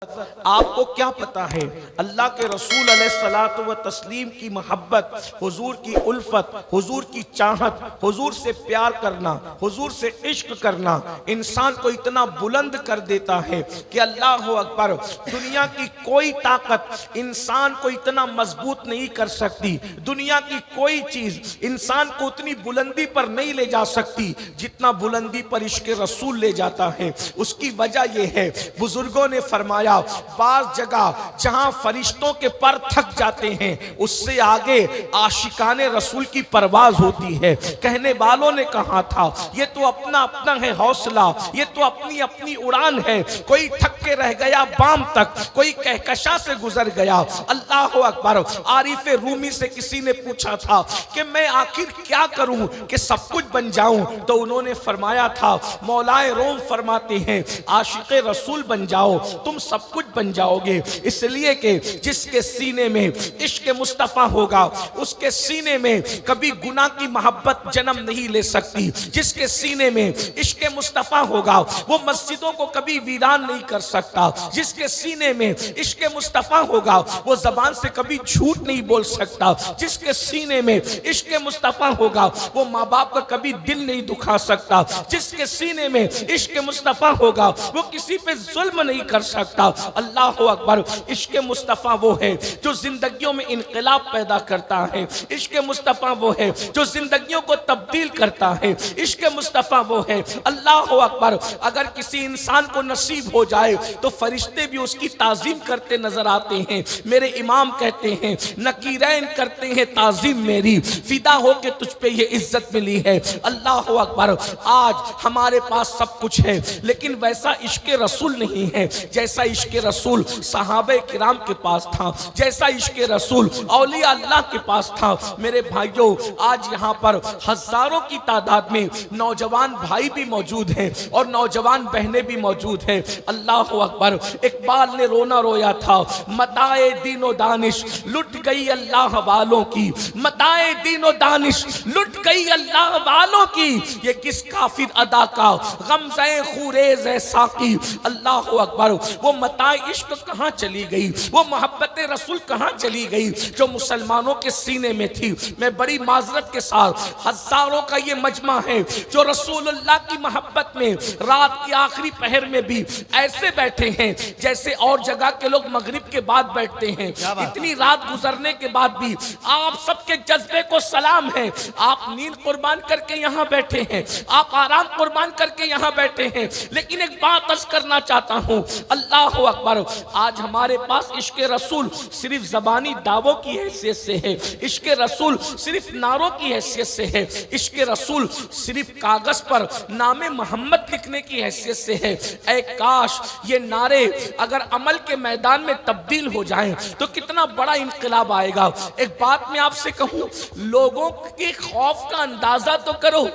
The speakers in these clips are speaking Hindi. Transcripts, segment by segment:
आपको क्या पता है अल्लाह के रसूल अलैहिस्सलातु व तस्लीम की मोहब्बत, हुजूर की उल्फत, हुजूर की चाहत, हुजूर से प्यार करना, हुजूर से इश्क करना इंसान को इतना बुलंद कर देता है कि अल्लाह अकबर, दुनिया की कोई ताकत इंसान को इतना मजबूत नहीं कर सकती, दुनिया की कोई चीज इंसान को उतनी बुलंदी पर नहीं ले जा सकती जितना बुलंदी पर इश्क रसूल ले जाता है। उसकी वजह यह है, बुजुर्गों ने फरमाया बाज जगह जहां फरिश्तों के पर थक जाते हैं उससे आगे आशिकाने रसूल की परवाज होती है। कहने वालों ने कहा था ये तो अपना अपना है हौसला, ये तो अपनी अपनी उड़ान है, कोई थक के रह गया बाम तक, कोई कहकशा से गुजर गया। अल्लाह अकबर। आरिफ रूमी से किसी ने पूछा था कि मैं आखिर क्या करूं कि सब कुछ बन जाऊं, तो उन्होंने फरमाया था मौलाए रोम फरमाते हैं आशिक़े रसूल बन जाओ, तुम सब कुछ बन जाओगे। इसलिए कि जिसके सीने में इश्क मुस्तफा होगा उसके सीने में कभी गुनाह की मोहब्बत जन्म नहीं ले सकती। जिसके सीने में इश्क मुस्तफा होगा वो मस्जिदों को कभी वीरान नहीं कर सकता। जिसके सीने में इश्क मुस्तफा होगा वो जबान से कभी झूठ नहीं बोल सकता। जिसके सीने में इश्क मुस्तफा होगा वो माँ बाप का कभी दिल नहीं दुखा सकता। जिसके सीने में इश्क मुस्तफा होगा वो किसी पे जुल्म नहीं कर सकता। अल्लाह अकबर। इश्क मुस्तफा वो है जो जिंदगियों में इनकलाब पैदा करता है। इश्क मुस्तफा वो है जो जिंदगियों को तब्दील करता है। इश्क मुस्तफा वो है, अल्लाह अकबर, अगर किसी इंसान को नसीब हो जाए तो फरिश्ते भी उसकी ताजीम करते नजर आते हैं। मेरे इमाम कहते हैं नकीरैन करते हैं ताजीम मेरी, फिदा हो के तुझ पे ये इज्जत मिली है। अल्लाह अकबर। आज हमारे पास सब कुछ है लेकिन वैसा इश्क रसूल नहीं है जैसा इश्क रसूल सहाबे किराम के पास था, जैसा इश्क रसूल औलिया अल्लाह के पास था। मेरे भाइयों, आज यहाँ पर हजारों की तादाद में नौजवान भाई भी मौजूद हैं और नौजवान बहनें भी मौजूद हैं। अल्लाह अकबर। इकबाल ने रोना रोया था, मताए दीनो दानिश लुट गई अल्लाह वालों की, मताए दीनो दानिश लुट गई अल्लाह वालों की, ये किस काफिर अदा का गमज़े खुरेज है साकी। अल्लाह अकबर। वो मताए इश्क कहाँ चली गई, वो मोहब्बत रसूल कहाँ चली गई जो मुसलमानों के सीने में थी। मैं बड़ी माजरत के साथ, हजारों का ये मजमा है जो रसूलुल्लाह की मोहब्बत में रात के आखिरी पहर में भी ऐसे बैठे हैं जैसे और जगह के लोग मगरिब के बाद बैठते हैं। इतनी रात गुजरने के बाद भी आप सबके जज्बे को सलाम है। आप नींद कुर्बान करके यहाँ बैठे हैं, आप आराम कुर्बान करके यहाँ बैठे हैं, लेकिन एक बात अर्ज करना चाहता हूँ, अल्लाह अकबर। आज हमारे पास इश्क रसूल सिर्फ जबानी दावों की हैसियत से है, इश्क रसूल सिर्फ नारों की हैसियत से है, इश्क रसूल सिर्फ कागज पर नामे मोहम्मद लिखने की हैसियत से है। ऐ काश ये नारे अगर अमल के मैदान में तब्दील हो जाएं तो कितना बड़ा इनकलाब आएगा। एक बात मैं आपसे कहूं, लोगों के खौफ का अंदाजा तो करो।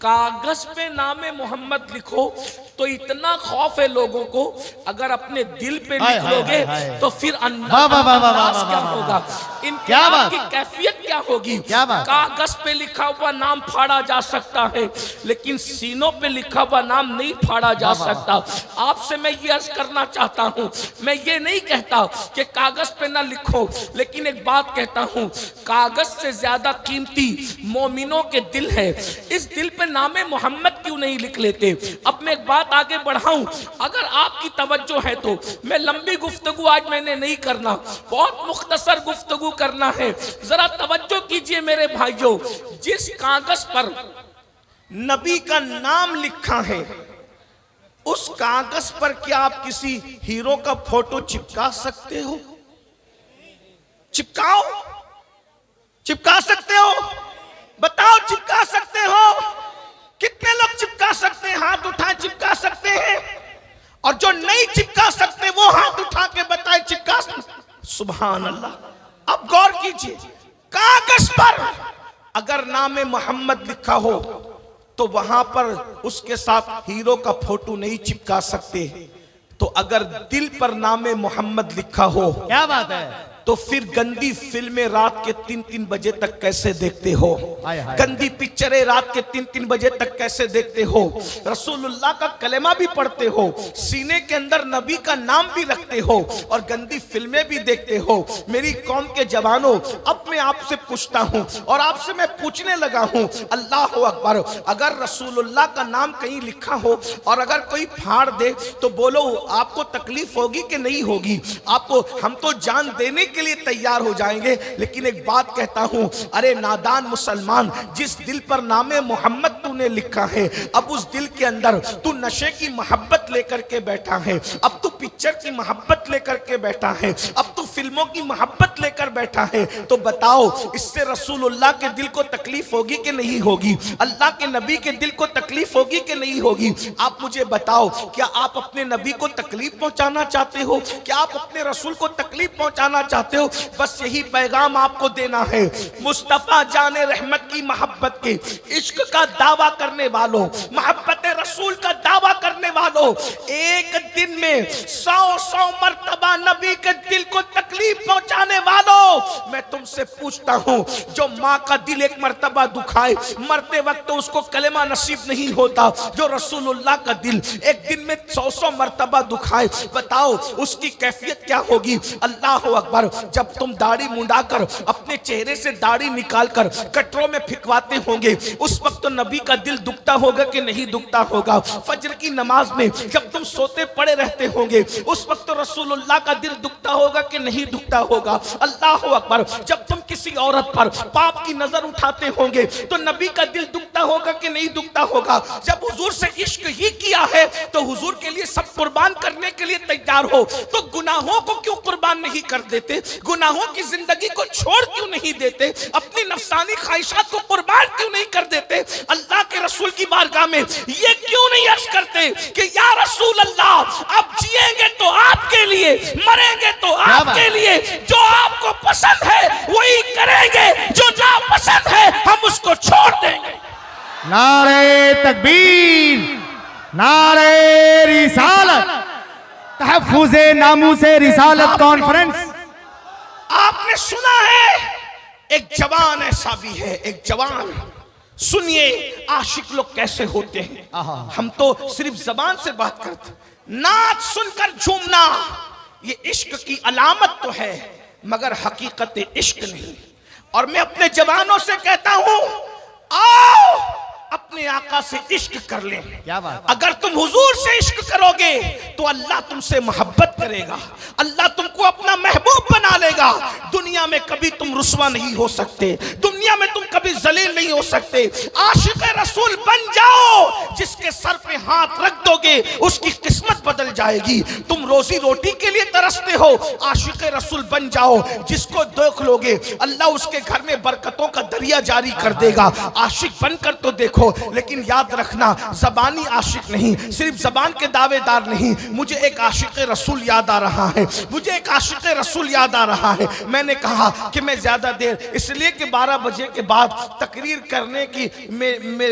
कागज पे नामे मोहम्मद लिखो तो इतना खौफ है लोगों को, अगर अपने दिल पे लिख लोगे तो फिर अंदाज क्या होगा, इनकलाब की कैफियत क्या होगी। कागज पे लिखा हुआ नाम फाड़ा जा सकता है लेकिन सीनों पे लिखा हुआ नाम नहीं फाड़ा जा सकता। आपसे मैं ये अर्ज करना चाहता हूँ, मैं ये नहीं कहता कि कागज पे ना लिखो, लेकिन एक बात कहता हूँ, कागज से ज्यादा कीमती मोमिनों के दिल है। इस दिल पे नामे मोहम्मद क्यों नहीं लिख लेते। अब मैं एक बात आगे बढ़ाऊं, अगर आपकी तवज्जो है तो मैं लंबी गुफ्तगू आज मैंने नहीं करना, बहुत मुख्तसर गुफ्तगू करना है। जरा तवज्जो कीजिए मेरे भाइयों, जिस कागज पर नबी का नाम लिखा है उस कागज पर क्या आप किसी हीरो का फोटो चिपका सकते हो? चिपकाओ, चिपका सकते हो? बताओ, चिपका सकते हो? कितने लोग चिपका सकते हैं? हाथ उठा चिपका सकते हैं। और जो नहीं चिपका सकते वो हाथ उठा के बताए चिपका। सुभान अल्लाह। अब गौर कीजिए, कागज पर अगर नामे मोहम्मद लिखा हो तो वहां पर उसके साथ हीरो का फोटो नहीं चिपका सकते, तो अगर दिल पर नामे मोहम्मद लिखा हो, क्या बात है, तो फिर गंदी फिल्में रात के 3-3 बजे तक कैसे देखते हो? गंदी पिक्चरें रात के 3-3 बजे तक कैसे देखते हो? रसूलुल्लाह का कलेमा भी पढ़ते हो, सीने के अंदर नबी का नाम भी रखते हो और गंदी फिल्में भी देखते हो। मेरी कौम के जवानों, अब मैं आपसे पूछता हूं और आपसे मैं पूछने लगा हूं, अल्लाह अकबर, अगर रसूलुल्लाह का नाम कहीं लिखा हो और अगर कोई फाड़ दे तो बोलो आपको तकलीफ होगी कि नहीं होगी? आपको, हम तो जान देने के लिए तैयार हो जाएंगे। लेकिन एक बात कहता हूं, अरे नादान मुसलमान, जिस दिल पर नामे मोहम्मद तूने लिखा है, अब उस दिल के अंदर तू नशे की मोहब्बत लेकर के बैठा है, अब तू पिक्चर की मोहब्बत लेकर के बैठा है, अब तू फिल्मों की मोहब्बत लेकर बैठा है, तो बताओ इससे रसूलुल्लाह के दिल को तकलीफ होगी कि नहीं होगी? अल्लाह के नबी के दिल को तकलीफ होगी कि नहीं होगी? आप मुझे बताओ, क्या आप अपने नबी को तकलीफ पहुंचाना चाहते हो? क्या आप अपने रसूल को तकलीफ पहुंचाना चाहते हो? बस यही पैगाम आपको देना है। मुस्तफा जाने रहमत की मोहब्बत के इश्क का दावा करने वालों, मोहब्बत रसूल का दावा करने वालों, एक दिन में 100 मर्तबा नबी के दिल को तकलीफ पहुंचाने वालों, मैं तुमसे पूछता हूं, जो माँ का दिल एक मर्तबा दुखाए, मरते वक्त तो उसको कलेमा नसीब नहीं होता। जो रसूलुल्लाह का दिल एक दिन में 100 मर्तबा दुखाए, बताओ उसकी कैफियत क्या होगी? अल्लाह अकबर, जब तुम दाढ़ी मुंडाकर अपने चेहरे से दाढ़ी निकालकर कटरों में फिकवाते होंगे, उस वक्त तो नबी का दिल दुखता होगा कि नहीं दुखता होगा? फजर की नमाज में जब तुम सोते पड़े रहते होंगे, उस वक्त तो रसूलुल्लाह का दिल दुखता होगा कि नहीं दुखता होगा? अल्लाह अकबर, जब तुम किसी औरत पर पाप की नजर उठाते होंगे, तो नबी का दिल दुखता होगा कि नहीं दुखता होगा? जब हुजूर से इश्क ही किया है तो हुजूर के लिए सब कुर्बान करने के लिए तैयार हो, तो गुनाहों को क्यों कुर्बान नहीं कर देते? गुनाहों की जिंदगी को छोड़ क्यों नहीं देते? अपनी नफसानी ख्वाहिशात को कुर्बान क्यों नहीं कर देते? अल्लाह के रसूल की बारगाह में ये क्यों नहीं अर्ज करते कि या रसूल अल्लाह, अब जिएंगे तो आपके लिए, मरेंगे तो आपके लिए, जो आपको पसंद है वही करेंगे, जो ना पसंद है हम उसको छोड़ देंगे। नारे तकबीर, नारे रिसालत, तहफ्फुज़े नामूसे रिसालत कॉन्फ्रेंस। आपने सुना है, एक जवान ऐसा भी है, एक जवान, सुनिए आशिक लोग कैसे होते हैं। हम तो सिर्फ जबान से बात करते, नाच सुनकर झूमना ये इश्क की अलामत तो है, मगर हकीकत इश्क नहीं। और मैं अपने जवानों से कहता हूं, आओ अपने आका से इश्क कर लें। क्या बात? अगर तुम हुजूर से इश्क करोगे तो अल्लाह तुमसे मोहब्बत करेगा, अल्लाह तुमको अपना महबूब बना लेगा। दुनिया में कभी तुम रुस्वा नहीं हो सकते, दुनिया में तुम कभी जलील नहीं हो सकते। आशिक रसूल बन जाओ, जिसके सर पे हाथ रख दोगे उसकी किस्मत बदल जाएगी। तुम रोजी रोटी के लिए तरसते हो, आशिक रसूल बन जाओ, जिसको देख लोगे अल्लाह उसके घर में बरकतों का दरिया जारी कर देगा। आशिक बनकर तो देखो, लेकिन याद रखना, जबानी आशिक नहीं, सिर्फ जबान के दावेदार नहीं। मुझे एक आशिक रसूल याद आ रहा है, मुझे एक आशिक रसूल याद आ रहा है। मैंने कहा कि मैं ज्यादा देर इसलिए कि 12 बजे के बाद तकरीर करने की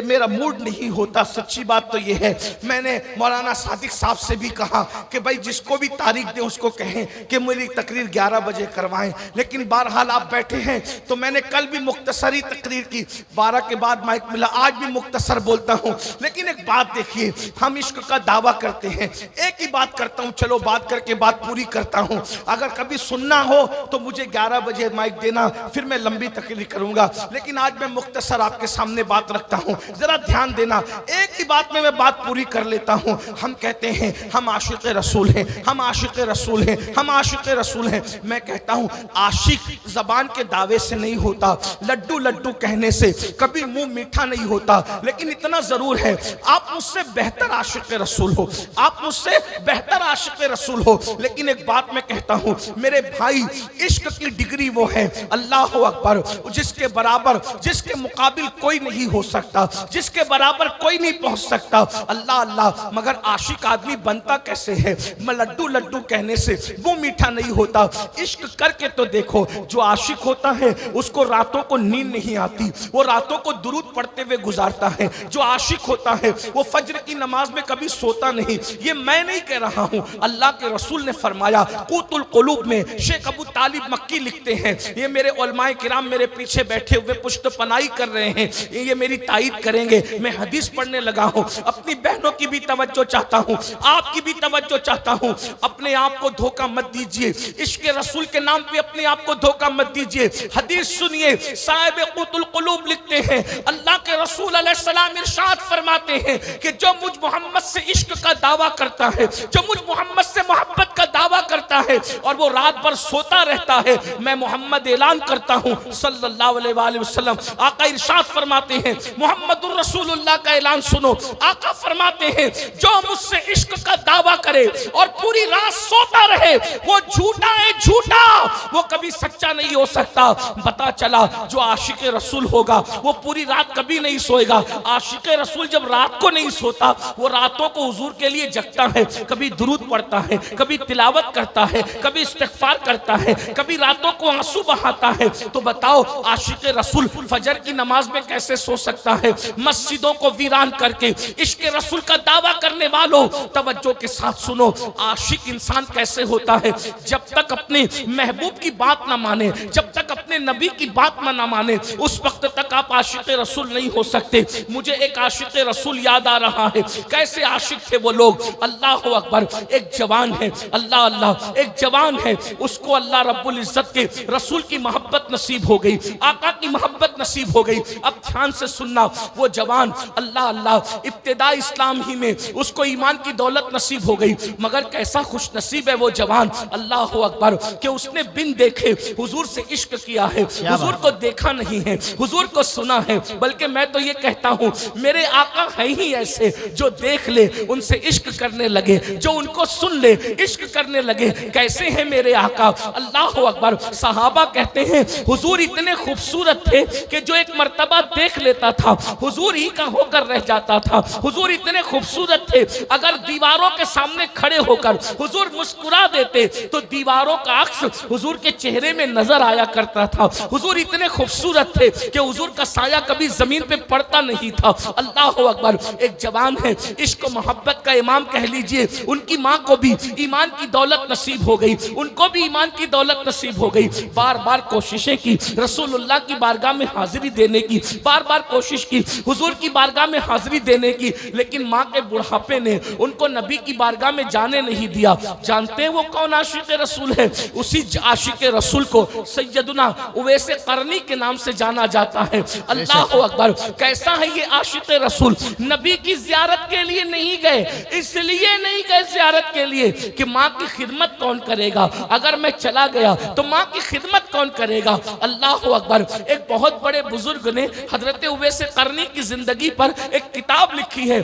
मेरा मूड नहीं होता। सच्ची बात तो यह है, मैंने मौलाना सादिक साहब से भी कहा कि भाई जिसको भी तारीख दे उसको कहें कि मेरी तकरीर 11 बजे करवाएं, लेकिन बहरहाल आप बैठे हैं तो मैंने कल भी मुख्तसरी तकरीर की, 12 के बाद माइक मिला, आज भी मुख्तसर बोलता हूं। लेकिन एक बात देखिए, हम इश्क का दावा करते हैं, एक ही बात करता हूं, चलो बात करके बात पूरी करता हूं। अगर कभी सुनना हो तो मुझे 11 बजे माइक देना, फिर मैं लंबी तकरीर करूंगा, लेकिन आज मैं मुख्तसर आपके सामने बात रखता हूं, जरा ध्यान देना। एक ही बात में मैं बात पूरी कर लेता हूं। हम कहते हैं हम आशिक रसूल हैं, हम आशिक रसूल हैं, हम आशिक रसूल हैं। मैं कहता हूं आशिक जबान के दावे से नहीं होता, लड्डू लड्डू कहने से कभी मुंह मीठा नहीं होता, लेकिन इतना जरूर है आप मुझसे बेहतर आशिक रसूल हो, आप मुझसे बेहतर आशिक रसूल हो। लेकिन एक बात मैं कहता हूं मेरे भाई, इश्क की डिग्री वो है, अल्लाह अकबर, जिसके बराबर जिसके मुकाबिल कोई नहीं हो सकता, जिसके बराबर कोई नहीं पहुंच सकता। अल्लाह अल्लाह, मगर आशिक आदमी बनता कैसे है? मैं लड्डू लड्डू कहने से वो मीठा नहीं होता। इश्क करके तो देखो, जो आशिक होता है उसको रातों को नींद नहीं आती, वो रातों को दुरूद पढ़ते हुए गुजारता है। जो आशिक होता है वो फज्र की नमाज में कभी सोता नहीं। ये मैं नहीं कह रहा हूं, अल्लाह के रसूल ने फरमाया। क़ूतुल क़ुलूब में शेख अबू तालिब मक्की लिखते हैं, ये मेरे उलमाए किराम मेरे पीछे बैठे हुए पुश्तपनाही कर रहे हैं, ये मेरी तायीद करेंगे। मैं हदीस पढ़ने लगा हूं, अपनी बहनों की भी तवज्जो चाहता हूं, आपकी भी तवज्जो चाहता हूं। अपने आप को धोखा मत दीजिए, इश्क रसूल के नाम पे अपने आप को धोखा मत दीजिए। हदीस सुनिए, साहिब क़ूतुल क़ुलूब लिखते हैं, अल्लाह के रसूल अलैहिस्सलाम इरशाद फरमाते हैं कि जो मुझ मोहम्मद से इश्क का दावा करता है, जो मुझ मोहम्मद से मोहब्बत का दावा करता है और वो रात भर सोता रहता है, मैं मोहम्मद ऐलान करता हूं सल्लल्लाहु अलैहि वसल्लम। आका इरशाद फरमाते हैं, मोहम्मदुर रसूलुल्लाह का ऐलान सुनो। आका फरमाते हैं, जो मुझसे इश्क का दावा करे और पूरी रात सोता रहे, वो झूठा है, झूठा, वो कभी सच्चा नहीं हो सकता। पता चला जो आशिक रसूल होगा वो पूरी रात कभी नहीं सोएगा। आशिक रसूल जब रात को नहीं सोता, वो रातों को हुजूर के लिए जगता है, कभी दुरूद पढ़ता है, कभी तिलावत करता है, कभी इस्तिग़फ़ार करता है, कभी रातों को आंसू बहाता है। तो बताओ आशिक रसूल फजर की नमाज में कैसे सो सकता है? मस्जिदों को वीरान करके इश्क रसूल का दावा करने वालों, तवज्जो के साथ सुनो, आशिक इंसान कैसे होता है? जब तक अपने महबूब की बात ना माने, जब तक अपने नबी की बात ना माने, उस वक्त तक आप आशिक रसूल नहीं हो सकते। मुझे एक आशिक रसूल याद आ रहा है। कैसे आशिक थे वो लोग? अल्लाह अकबर, एक जवान है, अल्लाह अल्लाह, एक जवान है, उसको अल्लाह रब्बुल इज्जत के रसूल की मोहब्बत नसीब हो गई, आका की मोहब्बत नसीब हो गई। अब ध्यान से सुनना, वो जवान अल्लाह अल्लाह इब्तिदा इस्लाम ही में उसको ईमान की दौलत नसीब हो गई, मगर कैसा खुश नसीब है वो जवान, अल्लाह अकबर, कि उसने बिन देखे हुजूर से इश्क किया है। हुजूर को देखा नहीं है, हुजूर को सुना है, बल्कि मैं तो ये कहता हूँ मेरे आका है ही ऐसे, जो देख ले उनसे इश्क करने लगे, जो उनको सुन ले इश्क करने लगे। कैसे हैं मेरे आका? अल्लाह अकबर। सहाबा कहते हैं हुजूर इतने खूबसूरत थे कि जो एक मर्तबा देख लेता था हुजूर ही का होकर रह जाता था। हुजूर इतने खूबसूरत थे, अगर दीवारों के सामने खड़े होकर हुजूर मुस्कुरा देते तो दीवारों का अक्स हुजूर के चेहरे में नजर आया करता था। हुजूर इतने खूबसूरत थे कि हुजूर का साया कभी जमीन पे पड़ता नहीं था। अल्लाह अकबर। एक जवान है, इश्क मोहब्बत का इमाम कह लीजिए, उनकी माँ को भी ईमान की दौलत नसीब हो गई, उनको भी ईमान की दौलत नसीब हो गई। बार बार कोशिशें की रसूलुल्लाह की बारगाह में हाजिरी देने की, बार बार कोशिश की हुजूर की बारगाह में हाजिरी देने की, लेकिन माँ के बुढ़ापे ने उनको नबी की बारगाह में जाने नहीं दिया। जानते हैं वो कौन आशिक रसूल है? उसी आशिक रसूल को सैयदुना उवैस करनी के नाम से जाना जाता है। अल्लाह अकबर। कैसा है ये आशिक रसूल? नबी की ज़ियारत के लिए नहीं गए, इसलिए नहीं गए ज़ियारत के लिए कि माँ की खिदमत कौन करेगा, अगर मैं चला गया तो माँ की खिदमत कौन करेगा। अल्लाह अकबर। एक बहुत बड़े बुजुर्ग ने हजरत उवैस करनी की जिंदगी पर एक किताब लिखी है,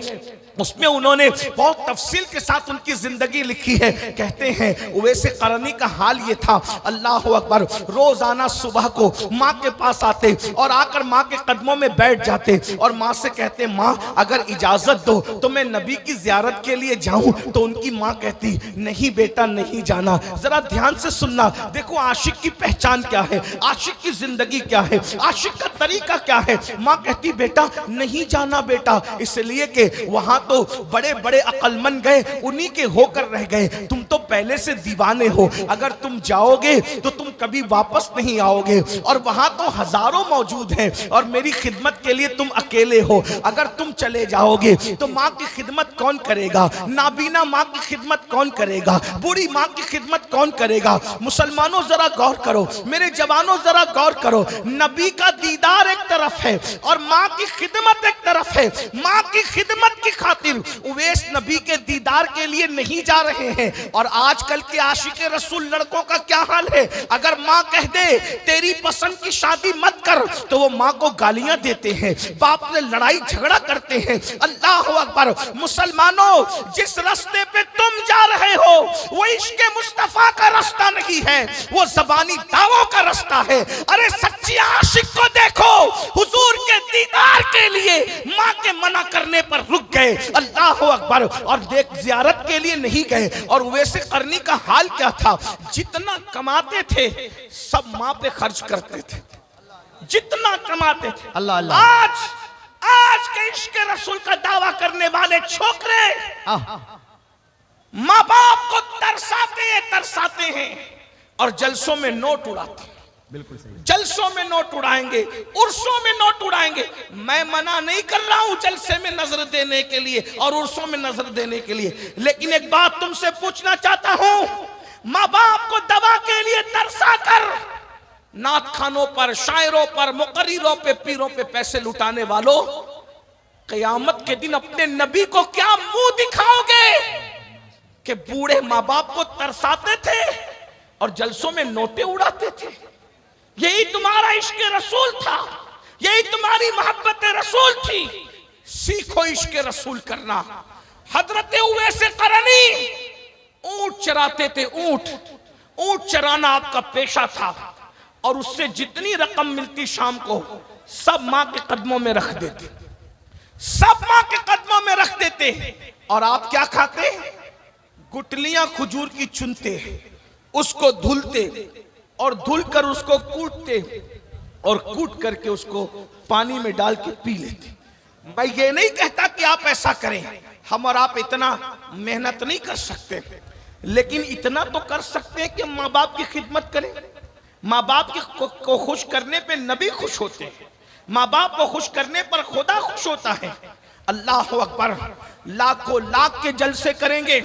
उसमें उन्होंने बहुत तफसील के साथ उनकी जिंदगी लिखी है। कहते हैं उवैस करनी का हाल ये था, अल्लाह अकबर, रोजाना सुबह को माँ के पास आते और आकर माँ के कदमों में बैठ जाते और माँ से कहते, माँ अगर इजाजत दो तो मैं नबी की जियारत के लिए जाऊं। तो उनकी माँ कहती, नहीं बेटा नहीं जाना। जरा ध्यान से सुनना, देखो आशिक की पहचान क्या है, आशिक की जिंदगी क्या है, आशिक का तरीका क्या है। माँ कहती, बेटा नहीं जाना बेटा, इसलिए कि वहां तो बड़े बड़े अक्लमंद गए, उन्हीं के होकर रह गए, तुम तो पहले से दीवाने हो, अगर तुम जाओगे तो तुम कभी वापस नहीं आओगे, और वहां तो हजारों मौजूद हैं और मेरी खिदमत के लिए तुम अकेले हो, अगर तुम चले जाओगे तो माँ की खिदमत कौन करेगा, नाबीना माँ की खिदमत कौन करेगा, बूढ़ी माँ की खिदमत कौन करेगा। मुसलमानों जरा गौर करो, मेरे जवानों जरा गौर करो, नबी का दीदार एक तरफ है और माँ की खिदमत एक तरफ है। माँ की खिदमत की खातिर उवैस नबी के दीदार के लिए नहीं जा रहे हैं। और आजकल के आशिक रसूल लड़कों का क्या हाल है, अगर अगर माँ कह दे तेरी पसंद की शादी मत कर तो वो माँ को गालियां देते हैं, बाप से लड़ाई झगड़ा करते हैं। अल्लाह अकबर। मुसलमानों, जिस रास्ते पे तुम जा रहे हो वो इश्क मुस्तफा का रास्ता नहीं है, वो ज़बानी दावों का रास्ता है। अरे सच्ची आशिक को देखो, हुजूर के दीदार के लिए माँ के मना करने पर रुक गए। अल्लाह अकबर। और देख, ज़ियारत के लिए नहीं गए। और वैसे करनी का हाल क्या था, जितना कमाते थे सब माँ पे खर्च करते थे, जितना कमाते थे। अल्लाह अल्लाह। आज के इश्क रसूल का दावा करने वाले छोकरे माँ बाप को तरसाते हैं और जलसों में नोट उड़ाते हैं। बिल्कुल सही। जलसों में नोट उड़ाएंगे, उर्सों में नोट उड़ाएंगे। मैं मना नहीं कर रहा हूं जलसे में नजर देने के लिए और उर्सों में नजर देने के लिए, लेकिन एक बात तुमसे पूछना चाहता हूं, माँ बाप को दवा के लिए तरसा कर नात खानों पर, शायरों पर, मुकर्रिरों पे, पीरों पे पैसे लुटाने वालों, क़यामत के दिन अपने नबी को क्या मुंह दिखाओगे कि बूढ़े माँ बाप को तरसाते थे और जलसों में नोटे उड़ाते थे? यही तुम्हारा इश्क रसूल था, यही तुम्हारी मोहब्बत रसूल थी। सीखो इश्क रसूल करना। हजरत उवैस करनी ऊंट चराते थे, ऊंट चराना आपका पेशा था और उससे जितनी रकम मिलती शाम को सब माँ के कदमों में रख देते, सब माँ के कदमों में रख देते। और आप क्या खाते? गुटलियां खजूर की चुनते, उसको धुलते और धुल कर उसको कूटते और कूट करके उसको पानी में डाल के पी लेते। मैं ये नहीं कहता कि आप ऐसा करें, हम और आप इतना मेहनत नहीं कर सकते, लेकिन इतना तो कर सकते हैं कि माँ बाप की खिदमत करें। माँ बाप को खुश करने पे नबी खुश होते हैं, माँ बाप को खुश करने पर खुदा खुश होता है। अल्लाह अकबर। लाखों लाख के जलसे करेंगे,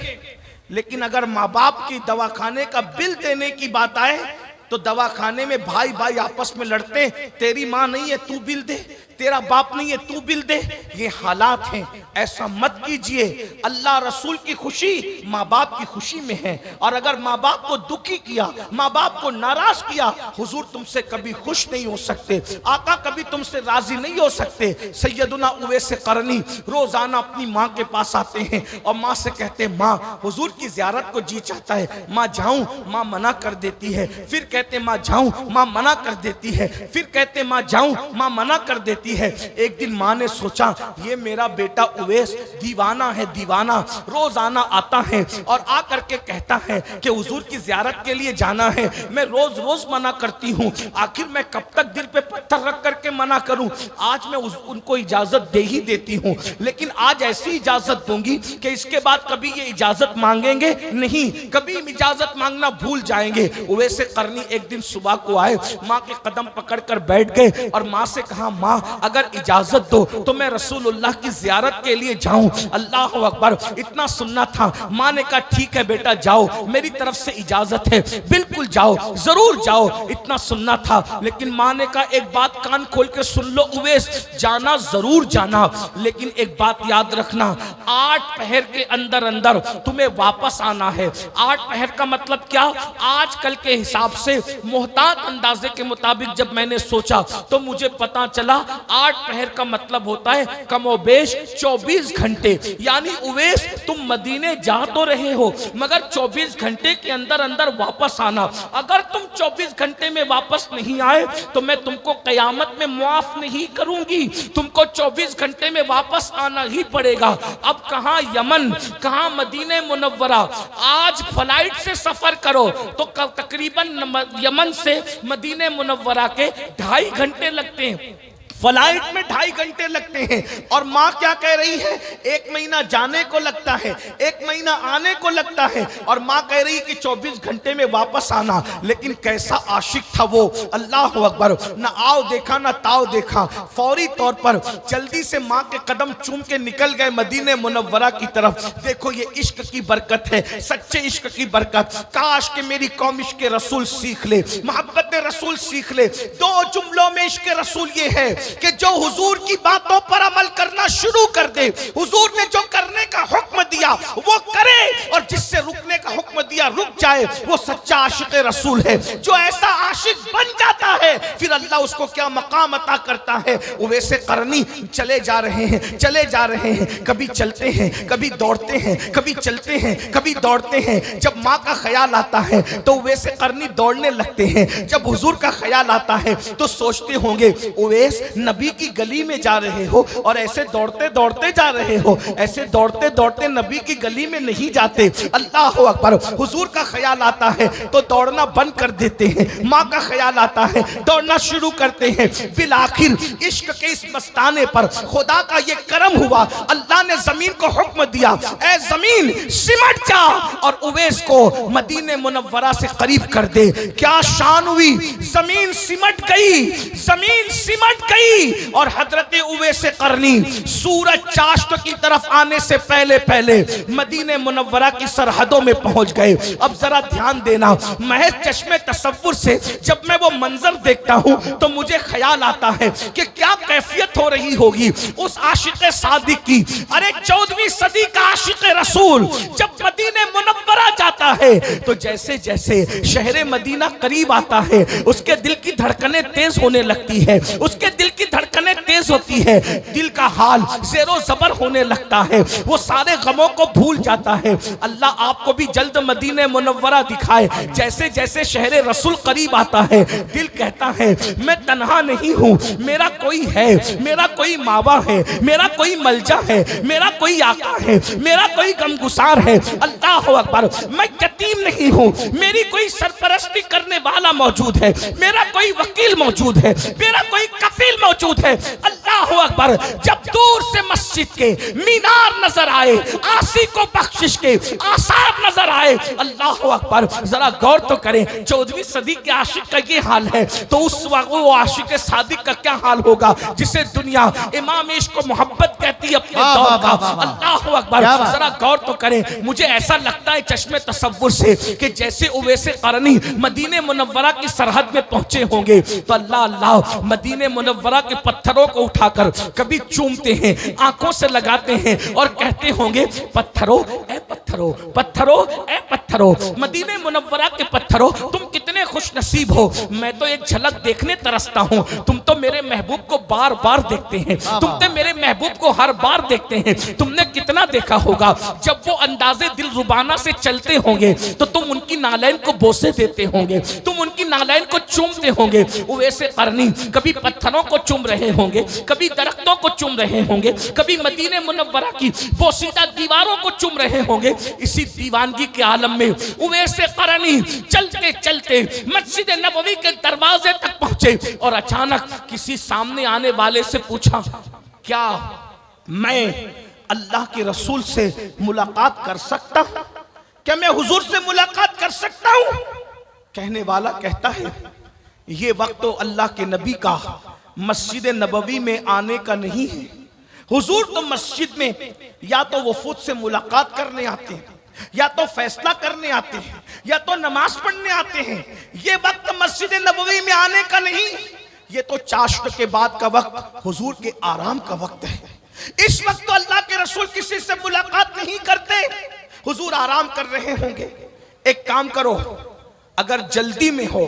लेकिन अगर माँ बाप की दवाखाने का बिल देने की बात आए तो दवाखाने में भाई भाई आपस में लड़ते हैं, तेरी माँ नहीं है तू बिल दे, तेरा बाप नहीं है तू बिल दे। ये हालात हैं, ऐसा मत कीजिए। अल्लाह रसूल की खुशी माँ बाप की खुशी में है, और अगर माँ बाप को दुखी किया, माँ बाप को नाराज किया, हुजूर तुमसे कभी खुश नहीं हो सकते, आका कभी तुमसे राजी नहीं हो सकते। सैयदुना उवैस करनी रोजाना अपनी माँ के पास आते हैं और माँ से कहते हैं, माँ हुजूर की ज़ियारत को जी चाहता है, माँ जाऊं, माँ मना कर देती है। फिर कहते माँ जाऊं, माँ मना कर देती है। फिर कहते माँ जाऊं, माँ मना कर देती है। एक दिन माँ ने सोचा, ये मेरा बेटा उवैस दीवाना है, दीवाना, रोजाना आता है और आ करके कहता है कि हुजूर की ज़ियारत के लिए जाना है, मैं रोज रोज मना करती हूँ, आखिर मैं कब तक दिल पे पत्थर रख करके मना करूं। आज मैं उनको इजाजत दे ही देती हूँ, लेकिन आज ऐसी इजाजत दूंगी कि इसके बाद कभी ये इजाजत मांगेंगे नहीं, कभी इजाजत मांगना भूल जाएंगे। उवैस करनी एक दिन सुबह को आए, माँ के कदम पकड़कर बैठ गए और माँ से कहा, माँ अगर इजाजत दो तो मैं रसूलुल्लाह की ज़ियारत के लिए जाऊं। अल्लाह अकबर। इतना सुनना था। माँ ने कहा, ठीक है बेटा जाओ, मेरी तरफ से इजाजत है, बिल्कुल जाओ, जरूर जाओ। इतना सुनना था, लेकिन माँ ने कहा, एक बात कान खोल के सुन लो उवैस, जाना जरूर जाना, लेकिन एक बात याद रखना, 8 पहर के अंदर अंदर तुम्हें वापस आना है। 8 पहर का मतलब क्या? आजकल के हिसाब से मोहतात अंदाजे के मुताबिक जब मैंने सोचा तो मुझे पता चला 8 पहर का मतलब होता है कमोबेश 24 घंटे। यानी उवैस तुम मदीने जा तो रहे हो, मगर 24 घंटे के अंदर अंदर वापस आना। अगर तुम 24 घंटे में वापस नहीं आए तो मैं तुमको कयामत में मुआफ नहीं करूंगी, तुमको 24 घंटे में वापस आना ही पड़ेगा। अब कहां यमन, कहां मदीने मुनव्वरा। आज फ्लाइट से सफर करो तो तकरीबन यमन से मदीने मुनव्वरा के 2.5 घंटे लगते हैं, फ्लाइट में 2.5 घंटे लगते हैं। और माँ क्या कह रही है, 1 महीना जाने को लगता है, 1 महीना आने को लगता है, और माँ कह रही कि 24 घंटे में वापस आना। लेकिन कैसा आशिक था वो, अल्लाह अकबर। ना आओ देखा ना ताओ देखा, फौरी तौर पर जल्दी से माँ के कदम चूम के निकल गए मदीने मुनव्वरा की तरफ। देखो ये इश्क की बरकत है, सच्चे इश्क की बरकत। काश के मेरी कौम इश्क रसूल सीख ले, मोहब्बत मोहब्बत रसूल सीख ले। 2 जुमलों में इश्क रसूल ये है कि जो हुजूर की बातों पर अमल करना शुरू कर दे, हुजूर ने जो करने का हुक्म दिया वो करे, और जिससे रुकने का हुक्म दिया रुक जाए, वो सच्चा आशिक रसूल है। जो ऐसा आशिक बन जाता है फिर अल्लाह उसको क्या मकाम अता करता है। वैसे करनी चले जा रहे हैं, चले जा रहे हैं, कभी चलते हैं, कभी दौड़ते हैं, कभी चलते हैं, कभी दौड़ते हैं। जब माँ का ख्याल आता है तो वैसे करनी दौड़ने लगते हैं। जब हुजूर का ख्याल आता है तो सोचते होंगे उवैस नबी की गली में जा रहे हो और ऐसे दौड़ते दौड़ते जा रहे हो, ऐसे दौड़ते दौड़ते नबी की गली में नहीं जाते। अल्लाह अकबर। हुजूर का ख्याल आता है तो दौड़ना बंद कर देते हैं, माँ का ख्याल आता है दौड़ना शुरू करते हैं। बिल आखिर इश्क के इस मस्ताने पर खुदा का ये करम हुआ, अल्लाह ने जमीन को हुक्म दिया, ऐ जमीन सिमट जा और उवैस को मदीने मुनव्वरा से करीब कर दे। क्या शान हुई, जमीन सिमट गई, जमीन सिमट गई और हजरत उवैस करनी सूरज चाश्त की तरफ आने से पहले पहले मदीने मुनव्वरा की सरहदों में पहुंच गए। अब जरा ध्यान देना, महज चश्मे तसव्वुर से जब मैं वो मंजर देखता हूं तो मुझे ख्याल आता है कि क्या कैफियत हो रही होगी उस आशिक सादिक की। अरे 14वीं सदी का आशिक रसूल जब मदीने मुनव्वरा जाता है तो जैसे जैसे शहर मदीना करीब आता है उसके दिल की धड़कनें तेज होने लगती है, उसके दिल की धड़कनें तेज होती है, दिल का हाल ज़ेरो ज़बर होने लगता है, वो सारे गमों को भूल जाता है। अल्लाह आपको भी जल्द मदीने मुनव्वरा दिखाए। जैसे जैसे शहर रसूल करीब आता है दिल कहता है मैं तन्हा नहीं हूँ, मेरा कोई है, मेरा कोई मावा है, मेरा कोई मलजा है, मेरा कोई आका है, मेरा कोई गमगुसार है। अल्लाह अकबर। मैं यतीम नहीं हूँ, मेरी कोई सरपरस्ती करने वाला मौजूद है, मेरा कोई वकील मौजूद है, मेरा कोई कफील मौजूद है। अल्लाह अकबर। जब दूर से मस्जिद के मीनार नजर आए, आसी को बख्शिश के आसार नजर आए, अल्लाह अकबर। जरा गौर तो करें, 14वीं सदी के आशिक का ये हाल है तो उस वक्त वो आशिक सादिक का क्या हाल होगा जिसे दुनिया इमाम इश्क को मोहब्बत कहती है अपने दौर का। अल्लाह अकबर। जरा गौर तो करें, मुझे ऐसा लगता है चश्मे तसव्वुर से कि जैसे उवैस करनी मदीने मुनव्वरा की सरहद में पहुंचे होंगे तो अल्लाह अल्लाह मदीने मुनव्वरा के पत्थरों को उठाकर कभी चूमते हैं, आंखों से लगाते हैं और कहते होंगे पत्थरों ए पत्थरों, पत्थरों ए पत्थरों, मदीने मुनव्वरा के पत्थरों तुम कितने खुश नसीब हो। मैं तो एक झलक देखने तरसता हूँ, तुम तो मेरे महबूब को बार बार देखते हैं, तुम तो मेरे महबूब को हर बार देखते हैं। तुमने कितना देखा होगा जब वो अंदाजे दिल रुबाना से चलते होंगे तो तुम उनकी नालैन को बोसे देते होंगे, तुम उनकी नालैन को चूमते होंगे। वैसे करनी कभी पत्थरों को चूम रहे होंगे, कभी दरख्तों को चूम रहे होंगे, कभी मदीने मुनव्वरा की पोशीदा दीवारों को चूम रहे होंगे। इसी दीवानगी के आलम में वैसे करनी चलते चलते मस्जिद नबवी के दरवाजे तक पहुंचे और अचानक किसी सामने आने वाले से पूछा क्या मैं अल्लाह के रसूल से मुलाकात कर सकता हूं? क्या मैं हुजूर से मुलाकात कर सकता हूं? कहने वाला कहता है ये वक्त तो अल्लाह के नबी का मस्जिद नबवी में आने का नहीं है। हुजूर तो मस्जिद में या तो वफूद से मुलाकात करने आते हैं, या तो फैसला करने आते हैं, या तो नमाज पढ़ने आते हैं। ये वक्त मस्जिद नबवी में आने का नहीं, ये तो चाश्त के बाद का वक्त हुजूर के आराम का वक्त है। इस वक्त तो अल्लाह के रसूल किसी से मुलाकात नहीं करते, हुजूर आराम कर रहे होंगे। एक काम करो, अगर जल्दी में हो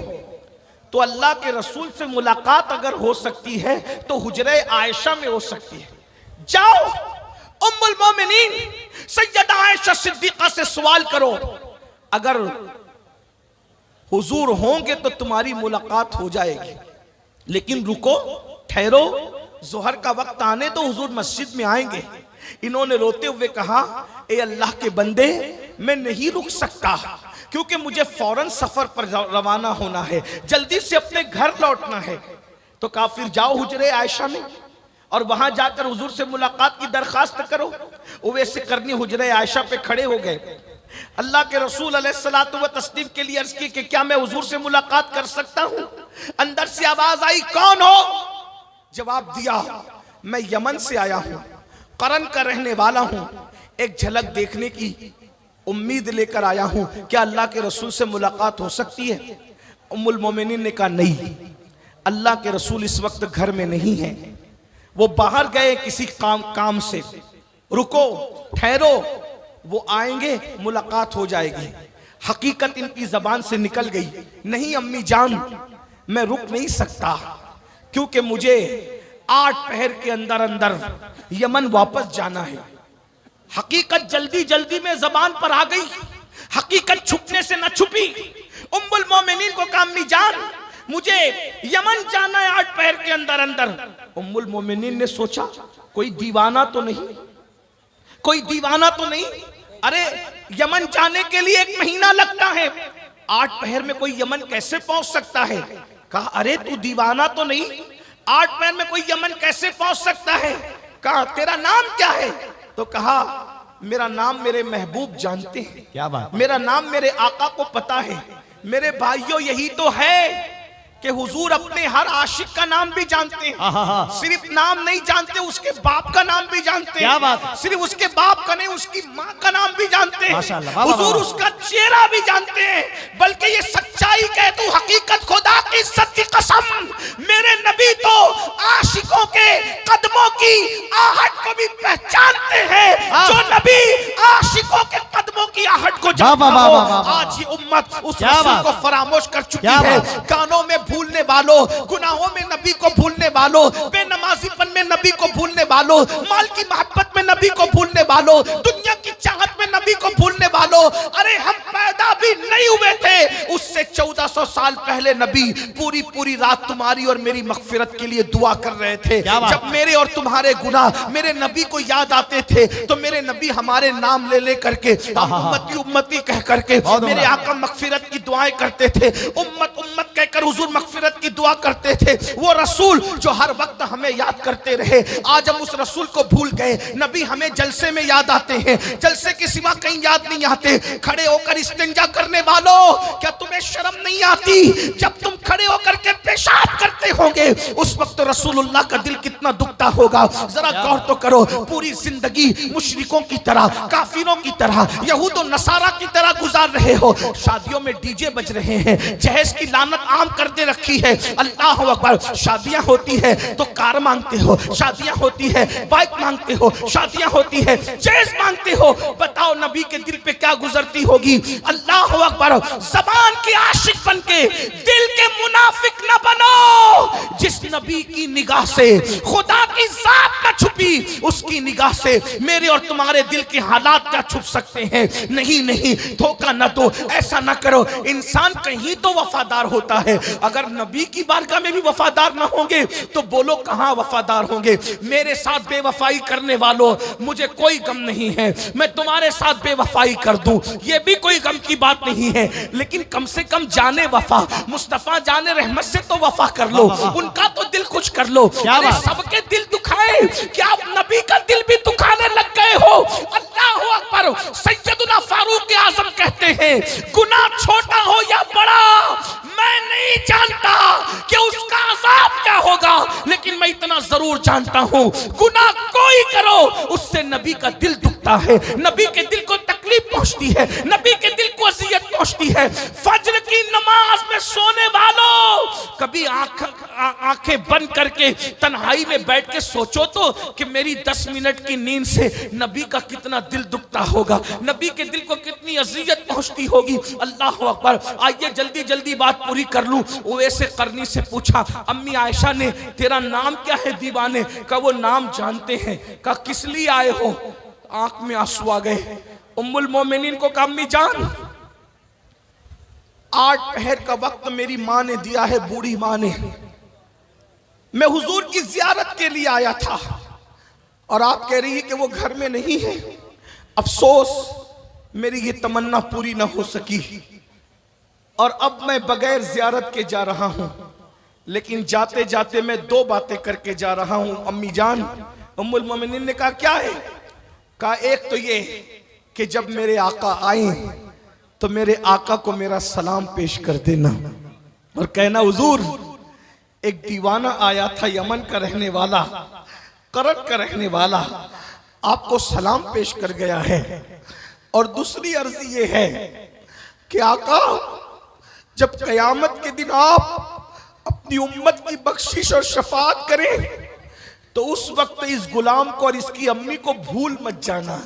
तो अल्लाह के रसूल से मुलाकात अगर हो सकती है तो हुजरे आयशा में हो सकती है। जाओ उम्मुल मोमिनीन सैयदा आयशा सिद्दीका से सवाल करो, अगर हुजूर होंगे तो तुम्हारी मुलाकात हो जाएगी। लेकिन रुको, ठहरो, जोहर का वक्त आने तो हुजूर मस्जिद में आएंगे। इन्होंने रोते हुए कहा ए अल्लाह के बंदे, मैं नहीं रुक सकता क्योंकि मुझे फौरन सफर पर रवाना होना है, जल्दी से अपने घर लौटना है। तो कहा फिर जाओ हुजरे आयशा में और वहां जाकर हुजूर से मुलाकात की दरखास्त करो। वैसे करनी हुजरे आयशा पे खड़े हो गए। अल्लाह के रसूल अलैहिस्सलातु व तस्लीम के लिए अर्ज की कि क्या मैं हुजूर से मुलाकात कर सकता हूं? अंदर से आवाज आई कौन हो? जवाब दिया मैं यमन से आया हूं, करन का रहने वाला हूं, एक झलक देखने की उम्मीद लेकर आया हूं, क्या अल्लाह के रसूल से मुलाकात हो सकती है? उम्मुल मोमिनीन ने कहा नहीं, अल्लाह के रसूल इस वक्त घर में नहीं है, वो बाहर गए किसी काम से, रुको ठहरो, वो आएंगे मुलाकात हो जाएगी। हकीकत इनकी जबान से निकल गई, नहीं अम्मी जान मैं रुक नहीं सकता, क्योंकि मुझे 8 पहर के अंदर अंदर यमन वापस जाना है। हकीकत जल्दी जल्दी में जबान पर आ गई, हकीकत छुपने से न छुपी। उम्मुल मोमिनीन को कहा अम्मी जान मुझे यमन जाना है 8 पहर के अंदर अंदर। उम्मुल मोमिनीन ने सोचा कोई दीवाना तो नहीं, कोई दीवाना तो नहीं, अरे यमन जाने के लिए 1 महीना लगता है, 8 पहर में कोई यमन कैसे पहुंच सकता है। कहा अरे तू दीवाना तो नहीं, 8 पहर में कोई यमन कैसे पहुंच सकता है। कहा तेरा नाम क्या है। तो कहा मेरा नाम मेरे महबूब जानते हैं, क्या बात, मेरा नाम मेरे आका को पता है। मेरे भाइयों यही तो है कि हुजूर अपने हर आशिक का नाम भी जानते हैं, सिर्फ नाम नहीं जानते, उसके बाप का नाम भी जानते हैं। क्या बात है? सिर्फ उसके बाप का नहीं, उसकी माँ का नाम भी जानते हैं। माशाअल्लाह, हुजूर उसका चेहरा भी जानते हैं। बल्कि ये सच्चाई कह तू, हकीकत खुदा की इज्जत की कसम, मेरे नबी तो आशिकों के कदमों की आहट को भी पहचानते हैं। जो नबी आशिकों के कदमों की आहट को जानता हो, आज ये उम्मत उस रसूल को फरामोश कर चुकी है। गानों में भूलने वालों, गुनाहों में नबी को भूलने वालों, बेनमाजीपन में नबी को भूलने वालों, माल की मोहब्बत में नबी को भूलने वालों, दुनिया की चाहत में नबी को भूलने वालों। अरे हम पैदा भी नहीं हुए थे, उससे 1400 साल पहले नबी पूरी पूरी रात तुम्हारी और मेरी मगफिरत के लिए दुआ कर रहे थे। जब मेरे और तुम्हारे गुनाह मेरे नबी को याद आते थे तो मेरे नबी हमारे नाम ले ले करके उम्मती उम्मती कह करके मेरे आका मगफिरत की दुआएं करते थे। उम्मत उम्मत कहकर हुजूर मगफिरत की दुआ करते थे। वो रसूल जो हर वक्त हमें याद करते रहे, आज हम उस रसूल को भूल गए। नबी हमें जलसे में याद आते हैं, जलसे के सिवा कहीं याद नहीं आते। खड़े होकर इस्तिंजा करने वालों, क्या तुम्हें शर्म नहीं आती? जब तुम खड़े होकर के पेशाब करते होंगे उस वक्त रसूलुल्लाह का दिल कितना दुखता होगा। जरा गौर तो करो, पूरी जिंदगी मुशरिकों की तरह, काफिरों की तरह, यहूद और नसारा की तरह गुजार रहे हो। शादियों में डीजे बज रहे हैं, जहेज की लानत आम कर दे रखी है। अल्लाह अकबर। शादियां होती है तो कार मांगते हो, शादियां होती है बाइक मांगते हो, शादियां होती है जहेज मांगते हो। बताओ नबी के दिल पे क्या गुजरती होगी। अल्लाह अकबर। जबान के आशिक बन के दिल के मुनाफिक न बनो। जिस नबी की निगाह से खुदा की जात न छुपी, उसकी निगाह से मेरे और तुम्हारे दिल के हालात क्या छुप सकते हैं। नहीं नहीं, धोखा न दो, ऐसा न करो। इंसान कहीं तो वफादार होता है, अगर नबी की बारगाह में भी वफादार ना होंगे तो बोलो कहां वफादार होंगे। मेरे साथ बेवफाई करने वालों, मुझे कोई गम नहीं है, मैं तुम्हारे साथ बेवफाई कर दूं, ये भी कोई गम की बात नहीं है। लेकिन कम से कम जाने वफा, मुस्तफा जाने रहमत से तो वफा कर लो, उनका तो दिल कुछ कर लो। सबके दिल दुखाए, क्या आप नबी का दिल भी दुखाने लग गए हो? अल्लाह अकबर। सैयदुना फारूक आजम कहते हैं, गुनाह छोटा हो या बड़ा मैं नहीं जानता कि उसका अज़ाब क्या होगा, लेकिन मैं इतना जरूर जानता हूं, गुनाह कोई करो उससे नबी का दिल दुखता है, नबी के दिल को तकलीफ पहुंचती है, नबी के दिल को अज़ियत पहुंचती है। फज्र की नमाज में सोने वालों, कभी आंखें बंद करके तन्हाई में बैठ के सोचो तो कि मेरी 10 मिनट की नींद से नबी का कितना दिल दुखता होगा, नबी के दिल को कितनी अज़ियत पहुंचती होगी। अल्लाह अकबर। आइए जल्दी जल्दी बात पूरी कर लूं। उवैस करनी से पूछा, अम्मी आयशा ने, तेरा नाम क्या है दीवाने का? वो नाम जानते हैं। कहा किस लिए आए हो? आंख में आंसू आ गए। उम्मुल मोमिनीन को कहा अम्मी जान, 8 पहर का वक्त मेरी माँ ने दिया है, बूढ़ी माँ ने। मैं हुजूर की जियारत के लिए आया था और आप कह रही है कि वो घर में नहीं है। अफसोस मेरी ये तमन्ना पूरी ना हो सकी और अब मैं बगैर जियारत के जा रहा हूं। लेकिन जाते जाते मैं 2 बातें करके जा रहा हूं अम्मी जान। उम्मुल मोमिनीन ने कहा क्या है? कहा एक तो ये कि जब मेरे आका आए तो मेरे आका को मेरा सलाम पेश कर देना और कहना हुजूर एक दीवाना आया था, यमन का रहने वाला, करत का रहने वाला, आपको सलाम पेश कर गया है। और दूसरी अर्जी ये है कि आका जब कयामत के दिन आप अपनी उम्मत की बख्शिश और शफात करें तो उस वक्त इस गुलाम को और इसकी अम्मी को भूल मत जाना।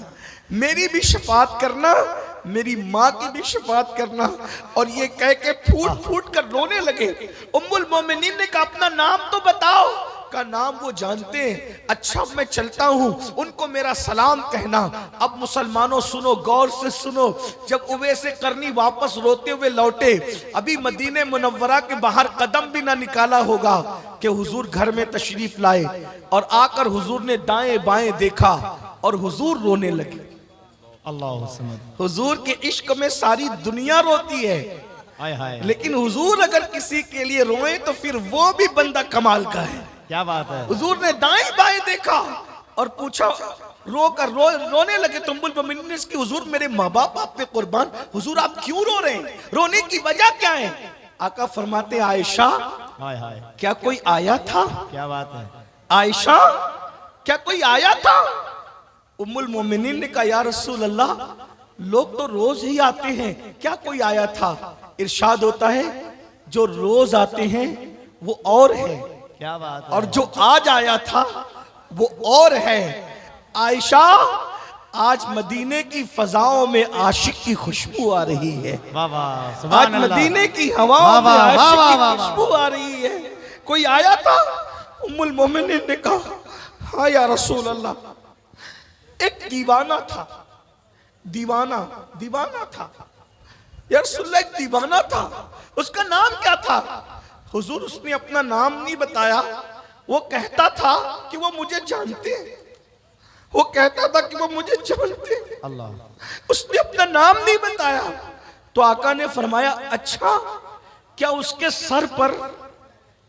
मेरी भी शफात करना, मेरी माँ की भी शफात करना। और ये कह के फूट फूट कर रोने लगे। उम्मुल मोमिनीन ने कहा अपना नाम तो बताओ। का नाम वो जानते हैं। अच्छा मैं चलता हूँ, उनको मेरा सलाम कहना। अब मुसलमानों सुनो, गौर से सुनो। जब उवैस करनी वापस रोते हुए लौटे, अभी मदीने मुनव्वरा के बाहर कदम भी ना निकाला होगा कि हुजूर घर में तशरीफ लाए। और आकर हुजूर ने दाएं बाएं देखा और हुजूर रोने लगे। अल्लाह हुजूर के इश्क में सारी दुनिया रोती है, हाय हाय, लेकिन हुजूर अगर किसी के लिए रोए तो फिर वो भी बंदा कमाल का है। क्या बात है। हुजूर ने दाएं बाएं देखा और पूछा, रोने लगे। तो उम्मुल मोमिनीन ने इसकी, हुजूर मेरे माँ बाप आप पे कुर्बान, हुजूर आप क्यों रो रहे हैं, रोने की वजह क्या है? आका फरमाते आयशा हाय हाय, क्या कोई आया था? क्या बात है। आयशा क्या कोई आया था? उम्मुल मोमिनीन ने कहा या रसूल अल्लाह लोग तो रोज ही आते हैं, क्या कोई आया था? इरशाद होता है जो रोज आते हैं वो और है, क्या बात है। और जो आज आया था वो और है। आयशा आज मदीने की फजाओं में आशिक की खुशबू आ रही है। वाह वाह, आज सुभान अल्लाह। मदीने की हवाओं में वाह, वाह, आशिक वाह, की वाह, खुशबू आ रही है। कोई आया था? उम्मुल मोमिनीन ने कहा हाँ या रसूल अल्लाह एक दीवाना था। दीवाना दीवाना था या रसूल अल्लाह, एक दीवाना था। उसका नाम क्या था? हुजूर उसने अपना नाम नहीं बताया। वो कहता था कि वो मुझे जानते हैं, वो कहता था कि वो मुझे जानते हैं। अल्लाह, उसने अपना नाम नहीं बताया। तो आका ने फरमाया अच्छा क्या उसके सर पर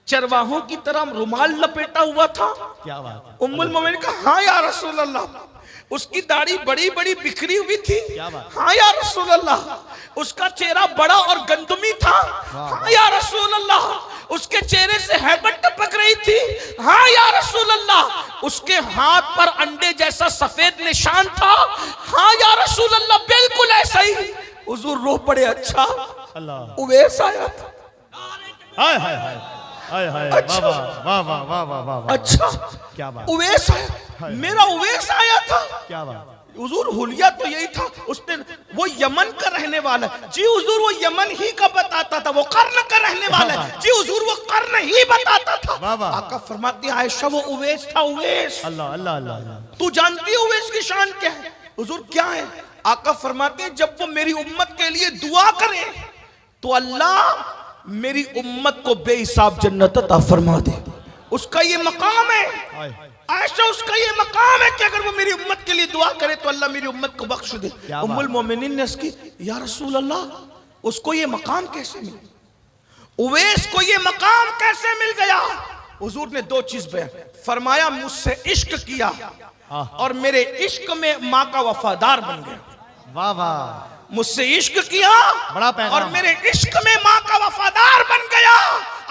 चरवाहों की तरह रुमाल लपेटा हुआ था? क्या बात है। उम्मुल मोमिनीन का हाँ या रसूल अल्लाह। उसकी दाढ़ी बड़ी बड़ी बिखरी हुई थी? क्या बात। हाँ या रसूल अल्लाह। उसका चेहरा बड़ा और गंदमी था? हाँ या रसूल अल्लाह। उसके चेहरे से हैबत टपक रही थी? हाँ या रसूल अल्लाह। उसके हाथ पर अंडे जैसा सफेद निशान था? हाँ या रसूल अल्लाह, बिल्कुल ऐसा ही। हुजूर रो पड़े। अच्छा अल्लाह, उवैस आया था? हाय हाय हाय हाय हाय, अच्छा। वाह वाह वाह वाह वाह वाह वाह। अच्छा क्या बात, उवैस आया, मेरा उवैस आया था। क्या बात। हुजूर हुलिया तो यही था। उसने, वो यमन का रहने वाला है जी हुजूर, वो यमन ही का बताता था। वो कर्न का रहने वाला है जी हुजूर, वो कर्न ही बताता था। वाह वाह। आका फरमाती है आयशा वो उवैस था। उवैस अल्लाह अल्लाह अल्लाह अल्लाह। तू जानती है उवैस की शान क्या है? हुजूर क्या है? आका फरमाते हैं जब वो मेरी उम्मत के लिए दुआ करे तो अल्लाह मेरी उम्मत को बेहिसाब जन्नत अता फरमा दे। उसका ये मकाम है हाय, आयशा, उसका ये मकाम है कि अगर वो मेरी उम्मत के लिए दुआ करे तो अल्लाह मेरी उम्मत को बख्श दे। उम्मुल मोमिनीन ने उसकी, या रसूल अल्लाह उसको ये मकाम कैसे मिला? उवैस को ये मकाम कैसे मिल गया? हुजूर ने दो चीज बयान फरमाया, मुझसे इश्क किया और मेरे इश्क में माँ का वफादार बन गया। वाह वाह, मुझसे इश्क किया बड़ा पैगाम। और मेरे इश्क में माँ का वफादार बन गया।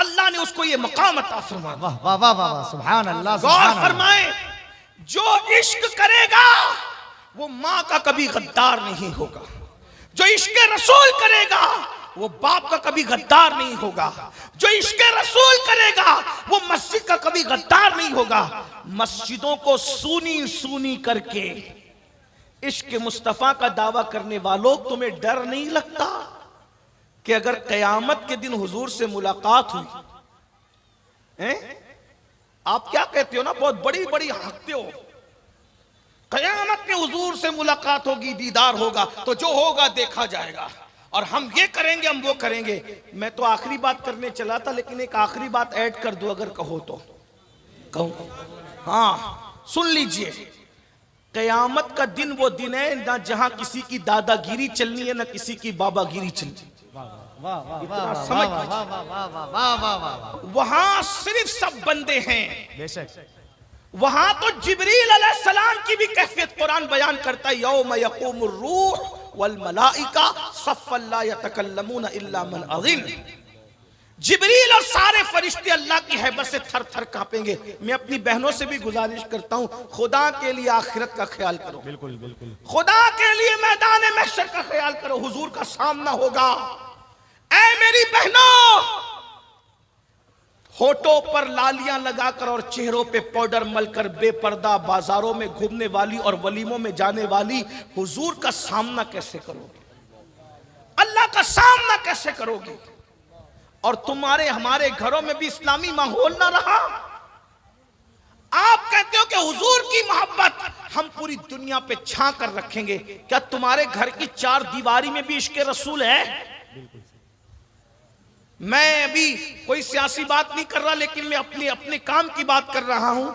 अल्लाह ने उसको ये मकाम अता फरमाया। वाह वाह वाह वाह, सुभान अल्लाह। गौर फरमाए, जो इश्क करेगा वो माँ का कभी गद्दार नहीं होगा। जो इश्क रसूल करेगा वो बाप का कभी गद्दार नहीं होगा। जो इश्क रसूल करेगा वो मस्जिद का कभी गद्दार नहीं होगा। मस्जिदों को सूनी सूनी करके इश्क मुस्तफा का दावा करने वालों, तुम्हें डर नहीं लगता कि अगर कयामत के दिन हुजूर से मुलाकात हुई हैं? आप क्या कहते हो ना, बहुत बड़ी बड़ी हकते हो, कयामत में हुजूर से मुलाकात होगी, दीदार होगा, तो जो होगा देखा जाएगा और हम ये करेंगे, हम वो करेंगे। मैं तो आखिरी बात करने चला था, लेकिन एक आखिरी बात ऐड कर दो अगर कहो तो। कहूं? हाँ सुन लीजिए, कयामत का दिन वो दिन है ना जहां किसी की दादागिरी चलनी है ना किसी की बाबागिरी चलनी। समझ, वहां सिर्फ सब बंदे हैं। बेशक। वहां तो जिब्रील अलैहिस्सलाम की भी कैफियत कुरान बयान करता है, यौम यक़ूमुर रूह वल मलाइका सफ़्फ़न ला यतकल्लमून इल्ला मन अज़िन। जिब्रील और सारे फरिश्ते अल्लाह की हैबत से थर थर कांपेंगे। मैं अपनी बहनों से भी गुजारिश करता हूं, खुदा के लिए आखिरत का ख्याल करो। बिल्कुल बिल्कुल। खुदा के लिए मैदान महशर का ख्याल करो। हुजूर का सामना होगा, ऐ मेरी बहनों, होठों पर लालियां लगाकर और चेहरों पे पाउडर मलकर बेपर्दा बाजारों में घूमने वाली और वलीमों में जाने वाली हुजूर का सामना कैसे करोगे? अल्लाह का सामना कैसे करोगे? और तुम्हारे हमारे घरों में भी इस्लामी माहौल ना रहा। आप कहते हो कि हुजूर की मोहब्बत हम पूरी दुनिया पे छां कर रखेंगे। क्या तुम्हारे घर की चार दीवारी में भी इश्क रसूल है? मैं अभी कोई सियासी बात नहीं कर रहा, लेकिन मैं अपने काम की बात कर रहा हूं।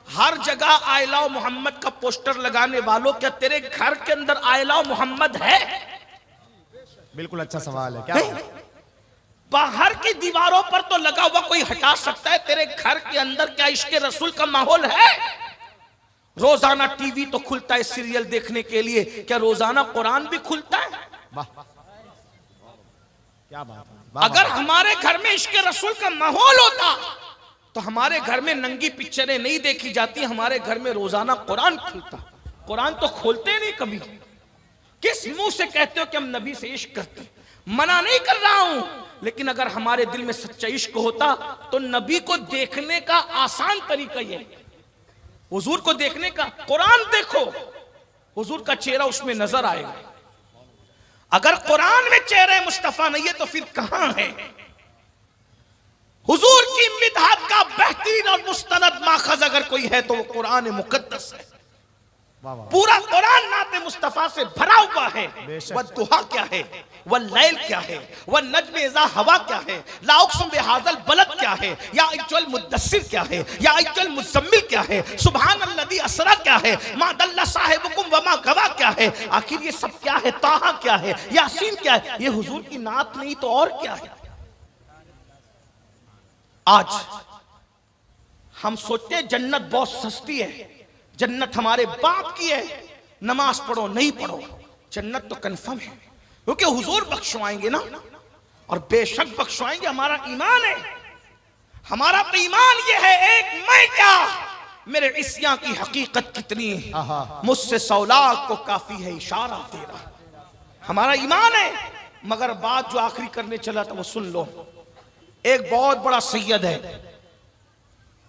हर जगह आई लव मोहम्मद का पोस्टर लगाने वालों, क्या तेरे घर के अंदर आई लव मोहम्मद है? बिल्कुल अच्छा सवाल है। क्या बाहर की दीवारों पर तो लगा हुआ कोई हटा सकता है, तेरे घर के अंदर क्या इश्क रसूल का माहौल है? रोजाना टीवी तो खुलता है सीरियल देखने के लिए, क्या रोजाना कुरान भी खुलता है? वाह, क्या बात है। वाह, अगर वाह। हमारे घर में इश्क रसूल का माहौल होता तो हमारे घर में नंगी पिक्चरें नहीं देखी जाती, हमारे घर में रोजाना कुरान खुलता। कुरान तो खोलते नहीं कभी। किस मुंह से कहते हो कि हम नबी से इश्क करते? मना नहीं कर रहा हूं, लेकिन अगर हमारे दिल में सच्चा इश्क होता तो नबी को देखने का आसान तरीका ये, हुजूर को देखने का, कुरान देखो, हुजूर का चेहरा उसमें नजर आएगा। अगर कुरान में चेहरे मुस्तफा नहीं है तो फिर कहां है? हुजूर की मिदहत का बेहतरीन और मुस्तनद माखज अगर कोई है तो वो कुरान मुकद्दस है। वाह, वाह। पूरा कुरान नाते मुस्तफा से भरा हुआ है। बेशक। वह दुहा क्या है, वह लैल क्या है, वह नज्म इज़ा हवा क्या है, ला उक़्सिम बिहाज़ल बलद क्या है, या अय्युहल मुद्दस्सिर क्या है, या अय्युहल मुज़म्मिल क्या है, सुब्हानल्लज़ी अस्रा क्या है, मा दल्ला साहिबुकुम व मा गवा क्या है, आखिर ये सब क्या है? ताहा क्या है, यासीन क्या है? ये हुजूर की नात नहीं तो और क्या है? आज हम सोचते हैं जन्नत बहुत सस्ती है, जन्नत हमारे बाप की है, नमाज पढ़ो नहीं पढ़ो, जन्नत तो कंफर्म है, क्योंकि हुजूर बख्शवाएंगे ना, और बेशक बख्शवाएंगे। हमारा ईमान है, हमारा तो ईमान ये है, एक मैं क्या मेरे इस्या की हकीकत कितनी है, मुझसे 100 लाख को काफी है इशारा तेरा। हमारा ईमान है। मगर बात जो आखिरी करने चला था वो सुन लो। एक बहुत बड़ा सैयद है,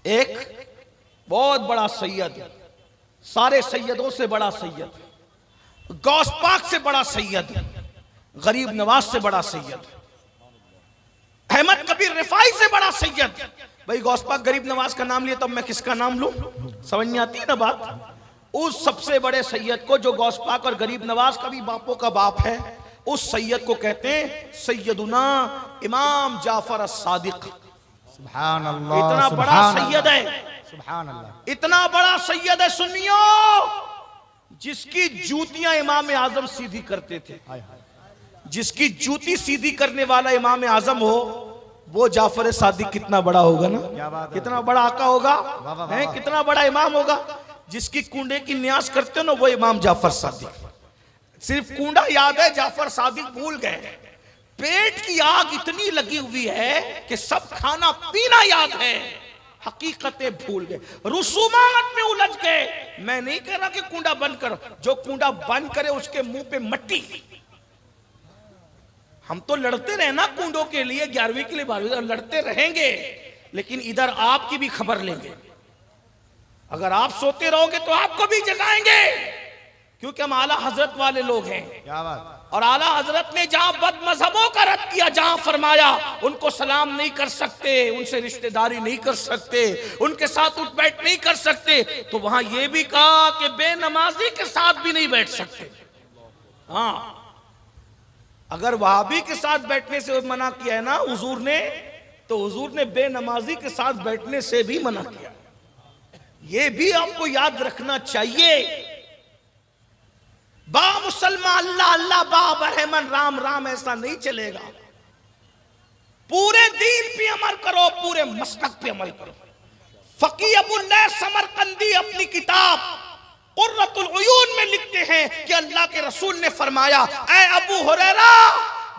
एक बहुत बड़ा सैयद, सारे सैयदों से बड़ा सैयद, गौस पाक से बड़ा सैयद, गरीब नवाज से बड़ा सैयद, अहमद कबीर रिफाई से बड़ा सैयद। भाई गौस पाक गरीब नवाज का नाम लिया तो मैं किसका नाम लूं? समझ नहीं आती ना बात। उस सबसे बड़े सैयद को, जो गौस पाक और गरीब नवाज का भी बापों का बाप है, उस सैयद को कहते हैं सैयदुना इमाम जाफर as-सादिक। सुभान अल्लाह। इतना बड़ा सैयद है, सुभान अल्लाह। इतना बड़ा सैयद है सुन्नियों, जिसकी जूतियां इमाम आजम सीधी करते थे। जिसकी जूती सीधी करने वाला इमाम आजम हो, वो जाफर सादिक कितना बड़ा होगा ना? क्या बात है। कितना बड़ा आका होगा, वाह, वाह, है वाह। कितना बड़ा इमाम होगा। जिसकी कुंडे की न्यास करते हो ना, वो इमाम जाफर सादिक। सिर्फ कुंडा याद है, जाफर सादिक भूल गए। पेट की आग इतनी लगी हुई है कि सब खाना पीना याद है, हकीकतें भूल गए, रुसूमात में उलझ गए। मैं नहीं कह रहा कि कुंडा बंद करो, जो कुंडा बंद करे उसके मुंह पे मट्टी। हम तो लड़ते रहे ना कुंडों के लिए, 11वीं के लिए 12वीं लड़ते रहेंगे, लेकिन इधर आपकी भी खबर लेंगे। अगर आप सोते रहोगे तो आपको भी जगाएंगे, क्योंकि हम आला हजरत वाले लोग हैं। क्या बात। और आला हजरत ने जहां बद मजहबों का रद्द किया, जहां फरमाया उनको सलाम नहीं कर सकते, उनसे रिश्तेदारी नहीं कर सकते, उनके साथ उठ बैठ नहीं कर सकते, तो वहां यह भी कहा कि बेनमाजी के साथ भी नहीं बैठ सकते। हाँ, अगर वहाबी के साथ बैठने से मना किया है ना हुजूर ने, तो हुजूर ने बेनमाजी के साथ बैठने से भी मना किया। यह भी आपको याद रखना चाहिए। बा मुसलमान अल्लाह अल्लाह, बा बरहमन राम राम, ऐसा नहीं चलेगा। पूरे दीन पे अमल करो, पूरे मसलक पे अमल करो। फकीह अबुल्लैथ समरकंदी अपनी किताब कुर्रतुल उयून में लिखते हैं कि अल्लाह के रसूल ने फरमाया, ऐ अबू हुरैरा,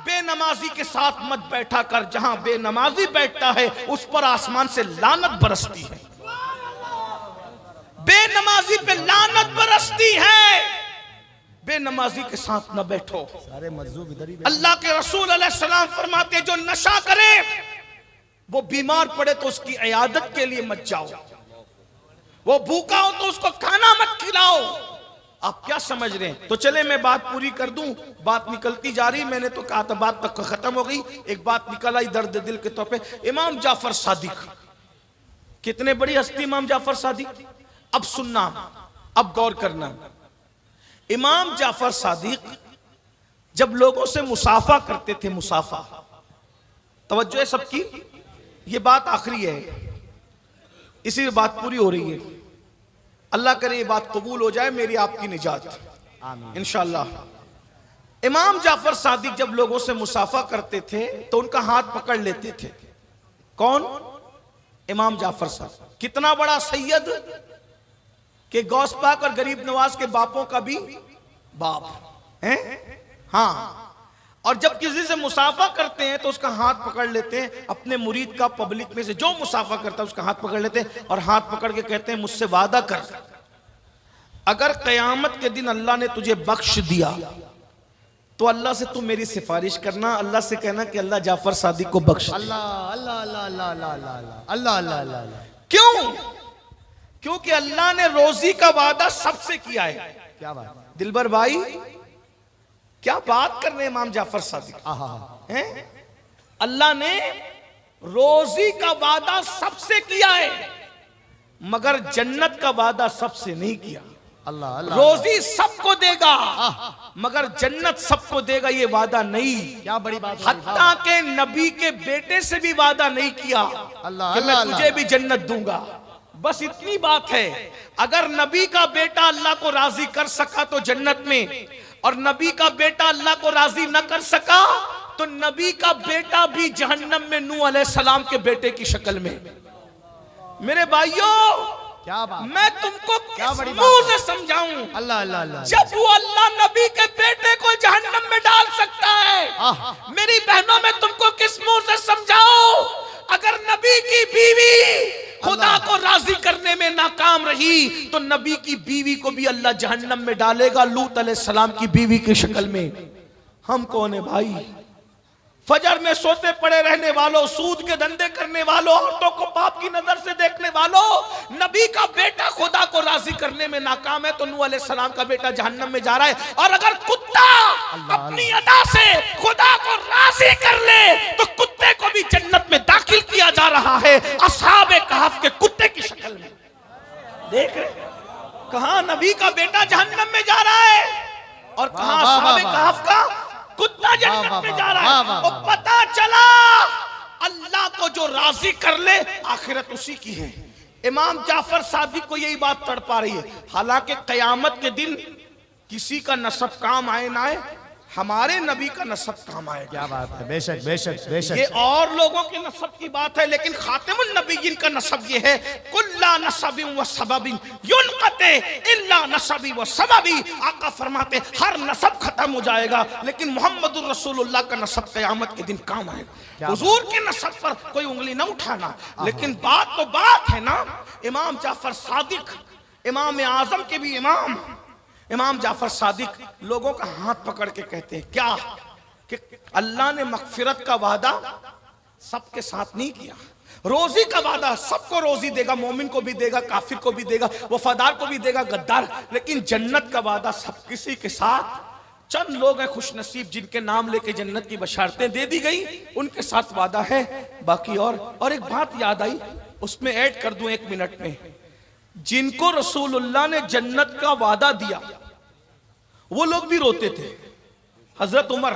बेनमाजी के साथ मत बैठा कर, जहां बेनमाजी बैठता है उस पर आसमान से लानत बरसती है। बेनमाजी पे लानत बरसती है। बेनमाजी के साथ न बैठो। सारे मजदूर इधर ही अल्लाह के रसूल अलैहिस्सलाम फरमाते जो नशा करे वो बीमार पड़े तो उसकी इयादत के लिए मत जाओ, वो भूखा हो तो उसको खाना मत खिलाओ। आप क्या समझ रहे हैं? तो चले मैं बात पूरी कर दूं, बात निकलती जा रही, मैंने तो कहा था बात तक खत्म हो गई, एक बात निकल आई दर्द दिल के तौर पे। इमाम जाफर सादिक, कितने बड़ी हस्ती इमाम जाफर सादिक। अब सुनना, अब गौर करना। इमाम जाफर सादिक जब लोगों से मुसाफा करते थे, मुसाफा, तवज्जो है सबकी, ये बात आखिरी है, इसी बात पूरी हो रही है। अल्लाह करे ये बात कबूल हो जाए, मेरी आपकी निजात इंशाअल्लाह। इमाम जाफर सादिक जब लोगों से मुसाफा करते थे तो उनका हाथ पकड़ लेते थे। कौन? इमाम जाफर सादिक। कितना बड़ा सैयद कि गौस पाक और गरीब नवाज के बापों का भी बाप है। हाँ, और जब किसी से मुसाफा करते हैं तो उसका हाथ पकड़ लेते हैं, अपने मुरीद का, पब्लिक में से जो मुसाफा करता है उसका हाथ पकड़ लेते हैं और हाथ पकड़ के कहते हैं मुझसे वादा कर, अगर कयामत के दिन अल्लाह ने तुझे बख्श दिया तो अल्लाह से तू मेरी सिफारिश करना, अल्लाह से कहना कि अल्लाह जाफर सादिक को बख्श। अल्लाह अल्लाह अल्लाह अल्लाह अल्लाह अल्लाह अल्लाह अल्लाह। क्यों? क्योंकि अल्लाह ने रोजी का वादा सबसे किया है। क्या बात, दिलबर भाई क्या बात कर रहे हैं इमाम जाफर सादिक हैं? अल्लाह ने रोजी का वादा सबसे किया है मगर जन्नत का वादा सबसे नहीं किया। अल्लाह अल्लाह। रोजी सबको देगा मगर जन्नत सबको देगा, ये वादा नहीं। क्या बड़ी बात है। हत्ता के नबी के बेटे से भी वादा नहीं किया अल्लाह कि मैं अल्लाह तुझे भी जन्नत दूंगा। बस इतनी बात है। अगर नबी का बेटा अल्लाह को राजी कर सका तो जन्नत में, और नबी का बेटा अल्लाह को राजी न कर सका तो नबी का बेटा भी जहन्नम में नूह अलैहिस्सलाम के बेटे की शक्ल में। मेरे भाइयों क्या बात, मैं तुमको क्या किस बड़ी मुंह बात से समझाऊं? अल्लाह अल्लाह अल्लाह। जब वो अल्लाह नबी के बेटे को जहन्नम में डाल सकता है, मेरी बहनों में तुमको किस मुंह से समझाऊं? अगर नबी की बीवी खुदा को राजी करने में नाकाम रही तो नबी की बीवी को भी अल्लाह जहन्नम में डालेगा, लूत अलैहिस्सलाम की बीवी की शक्ल में। हम कौन है भाई? फजर में सोते पड़े रहने वालों, सूद के धंधे करने वालों, औरतों को पाप की नजर से देखने वालों, नबी का बेटा खुदा को राजी करने में नाकाम है तो नूह अलैहिस्सलाम का बेटा जहन्नम में जा रहा है। और अगर कुत्ता अपनी अदा से खुदा को राजी कर ले तो कुत्ते को भी जन्नत में दाखिल किया जा रहा है, असहाबे कहफ के कुत्ते की शक्ल में। देख रहे कहां नबी का बेटा जहन्नम में जा रहा है और कहां असहाबे कहफ का कुत्ता जन्नत में जा रहा है। और पता चला अल्लाह को जो राजी कर ले आखिरत उसी की है। इमाम जाफर सादिक को यही बात तड़पा रही है। हालांकि कयामत के दिन किसी का नसब काम आए ना आए, हमारे नबी का नसब काम आएगा। क्या बात है, बेशक बेशक बेशक। ये और लोगों के नसब की बात है, लेकिन खातिमुन नबीयीन का नसब ये है, कुल्ला नसबिन व सबबिन युनक़ते इल्ला नसबी व सबबी। आका फरमाते हर नसब खत्म हो जाएगा लेकिन मोहम्मदुर रसूलुल्लाह का नसब क़यामत के दिन काम आएगा। हुजूर के नसब पर कोई उंगली ना उठाना, लेकिन बात तो बात है ना। इमाम जाफर सादिक, इमाम आजम के भी इमाम इमाम जाफर सादिक लोगों का हाथ पकड़ के कहते हैं क्या कि अल्लाह ने मगफिरत का वादा सबके साथ नहीं किया, रोजी का वादा सबको रोजी देगा, मोमिन को भी देगा, काफिर को भी देगा, वफादार को भी देगा, गद्दार, लेकिन जन्नत का वादा सब किसी के साथ चंद लोग हैं खुशनसीब जिनके नाम लेके जन्नत की बशारतें दे दी गई, उनके साथ वादा है। बाकी और एक बात याद आई, उसमें ऐड कर दूं 1 मिनट में। जिनको रसूलुल्लाह ने जन्नत का वादा दिया वो लोग भी रोते थे। हजरत उमर,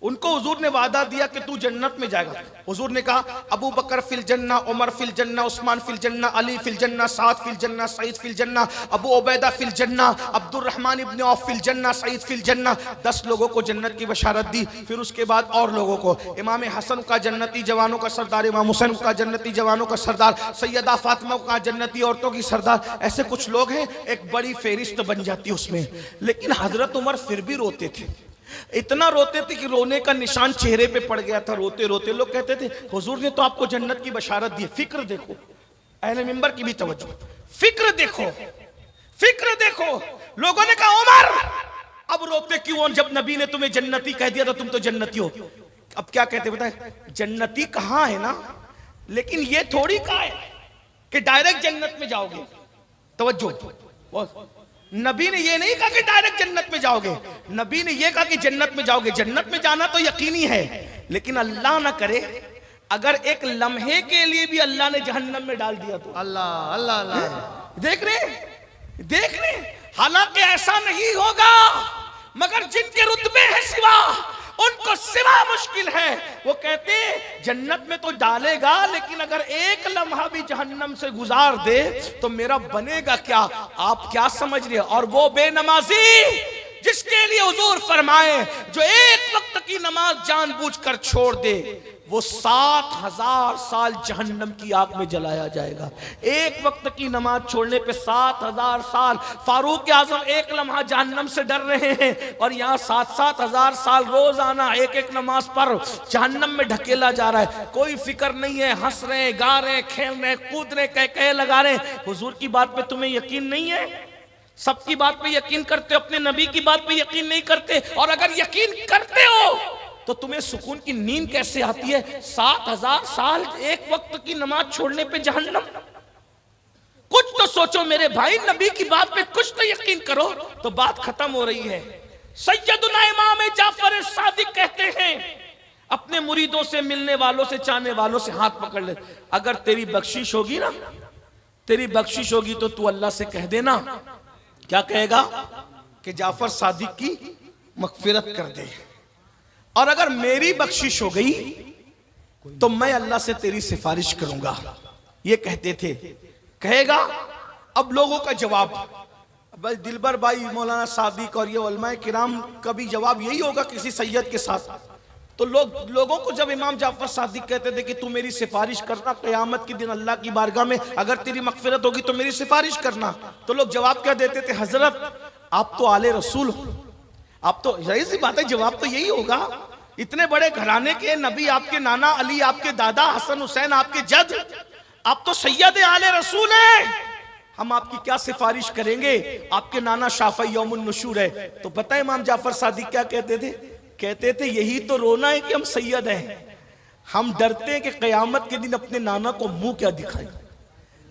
उनको हुजूर ने वादा दिया कि तू जन्नत में जाएगा। हुजूर ने कहा अबू बकर फिल जन्ना, उमर फिल जन्ना, उस्मान फिल जन्ना, अली फिल जन्ना, साद फिल जन्ना, सईद फिल जन्ना, अबू उबैदा फिल जन्ना, अब्दुर्रहमान इब्न औफ फिल जन्ना, सईद फिल जन्ना। 10 लोगों को जन्नत की बशारत दी। फिर उसके बाद और लोगों को, इमाम हसन का जन्नती जवानों का सरदार, इमाम हुसैन का जन्नती जवानों का सरदार, सैयदा फातिमा का जन्नती औरतों की सरदार, ऐसे कुछ लोग हैं, एक बड़ी फेरिस्त बन जाती उसमें। लेकिन हजरत उमर फिर भी रोते थे, इतना रोते थे कि रोने का निशान चेहरे पे पड़ गया था। रोते रोते लोग कहते थे हुजूर ने तो आपको जन्नत की बशारत दी। फिक्र देखो, अहले मिंबर की भी तवज्जो, फिक्र देखो, फिक्र देखो। लोगों ने कहा उमर अब रोते क्यों हो? जब नबी ने तुम्हें जन्नती कह दिया तो तुम तो जन्नती हो। अब क्या कहते बताए, जन्नती कहां है ना, लेकिन ये थोड़ी कहा है कि डायरेक्ट जन्नत में जाओगे। तवज्जो, नबी ने ये नहीं कहा कि डायरेक्ट जन्नत में जाओगे, नबी ने ये कहा कि जन्नत में जाओगे। जन्नत में जाना तो यकीनी है, लेकिन अल्लाह ना करे अगर एक लम्हे के लिए भी अल्लाह ने जहन्नम में डाल दिया तो। अल्लाह अल्लाह अल्लाह। देख रहे, हालांकि ऐसा नहीं होगा, मगर जिनके रुतबे हैं सिवा, उनको सिवा मुश्किल है। वो कहते जन्नत में तो डालेगा, लेकिन अगर एक लम्हा भी जहन्नम से गुजार दे तो मेरा बनेगा क्या? आप क्या समझ रहे? और वो बेनमाजी जिसके लिए हुजूर फरमाए जो एक वक्त की नमाज जानबूझकर छोड़ दे, वो 7000 साल जहन्नम की आग में जलाया जाएगा। एक वक्त की नमाज छोड़ने पे 7000 साल। फारूक आजम एक लम्हा जहन्नम से डर रहे हैं, और यहाँ 7-7 साल रोजाना एक एक नमाज पर जहन्नम में ढकेला जा रहा है। कोई फिक्र नहीं है, हंस रहे, गा रहे, खेल रहे, कूद रहे, कह लगा रहे। हुजूर की बात पे तुम्हें यकीन नहीं है? सबकी बात पे यकीन करते हो, अपने नबी की बात पे यकीन नहीं करते। और अगर यकीन करते हो तो तुम्हें सुकून की नींद कैसे आती है? 7000 साल एक वक्त की नमाज छोड़ने पे जहन्नम। कुछ तो सोचो मेरे भाई, नबी की बात पे कुछ तो यकीन करो। तो बात खत्म हो रही है। सैयदुना इमाम जाफर सादिक कहते हैं, अपने मुरीदों से, मिलने वालों से, चाहने वालों से हाथ पकड़ ले। अगर तेरी बख्शिश होगी ना, तेरी बख्शिश होगी तो तू अल्लाह से कह देना। क्या कहेगा? कि जाफर सादिक की मगफिरत कर दे। और अगर मेरी बख्शिश हो गई तो मैं अल्लाह से तेरी सिफारिश करूंगा। ये कहते थे। कहेगा अब लोगों का जवाब, बस दिलबर भाई, मौलाना सादिक और ये उलमाए किराम का भी जवाब यही होगा किसी सैयद के साथ। तो लोगों को जब इमाम जाफर सादिक कहते थे कि तू मेरी सिफारिश करना क़यामत के दिन अल्लाह की बारगाह में, अगर तेरी मगफिरत होगी तो मेरी सिफारिश करना, तो लोग जवाब क्या देते थे? हजरत आप तो आले रसूल हो। आप तो, यही सी बात है, जवाब तो यही होगा। इतने बड़े घराने के नबी, आपके नाना अली, आपके दादा हसन हुसैन, आपके जद, आप तो सैयद आले रसूल हैं। हम आपकी क्या सिफारिश करेंगे? आपके नाना शाफई यौमुन नुशूर है। तो पता है इमाम जाफर सादिक क्या कहते थे? कहते थे यही तो रोना है कि हम सैयद हैं। हम डरते हैं कि क़यामत के दिन अपने नाना को मुंह क्या दिखाएं।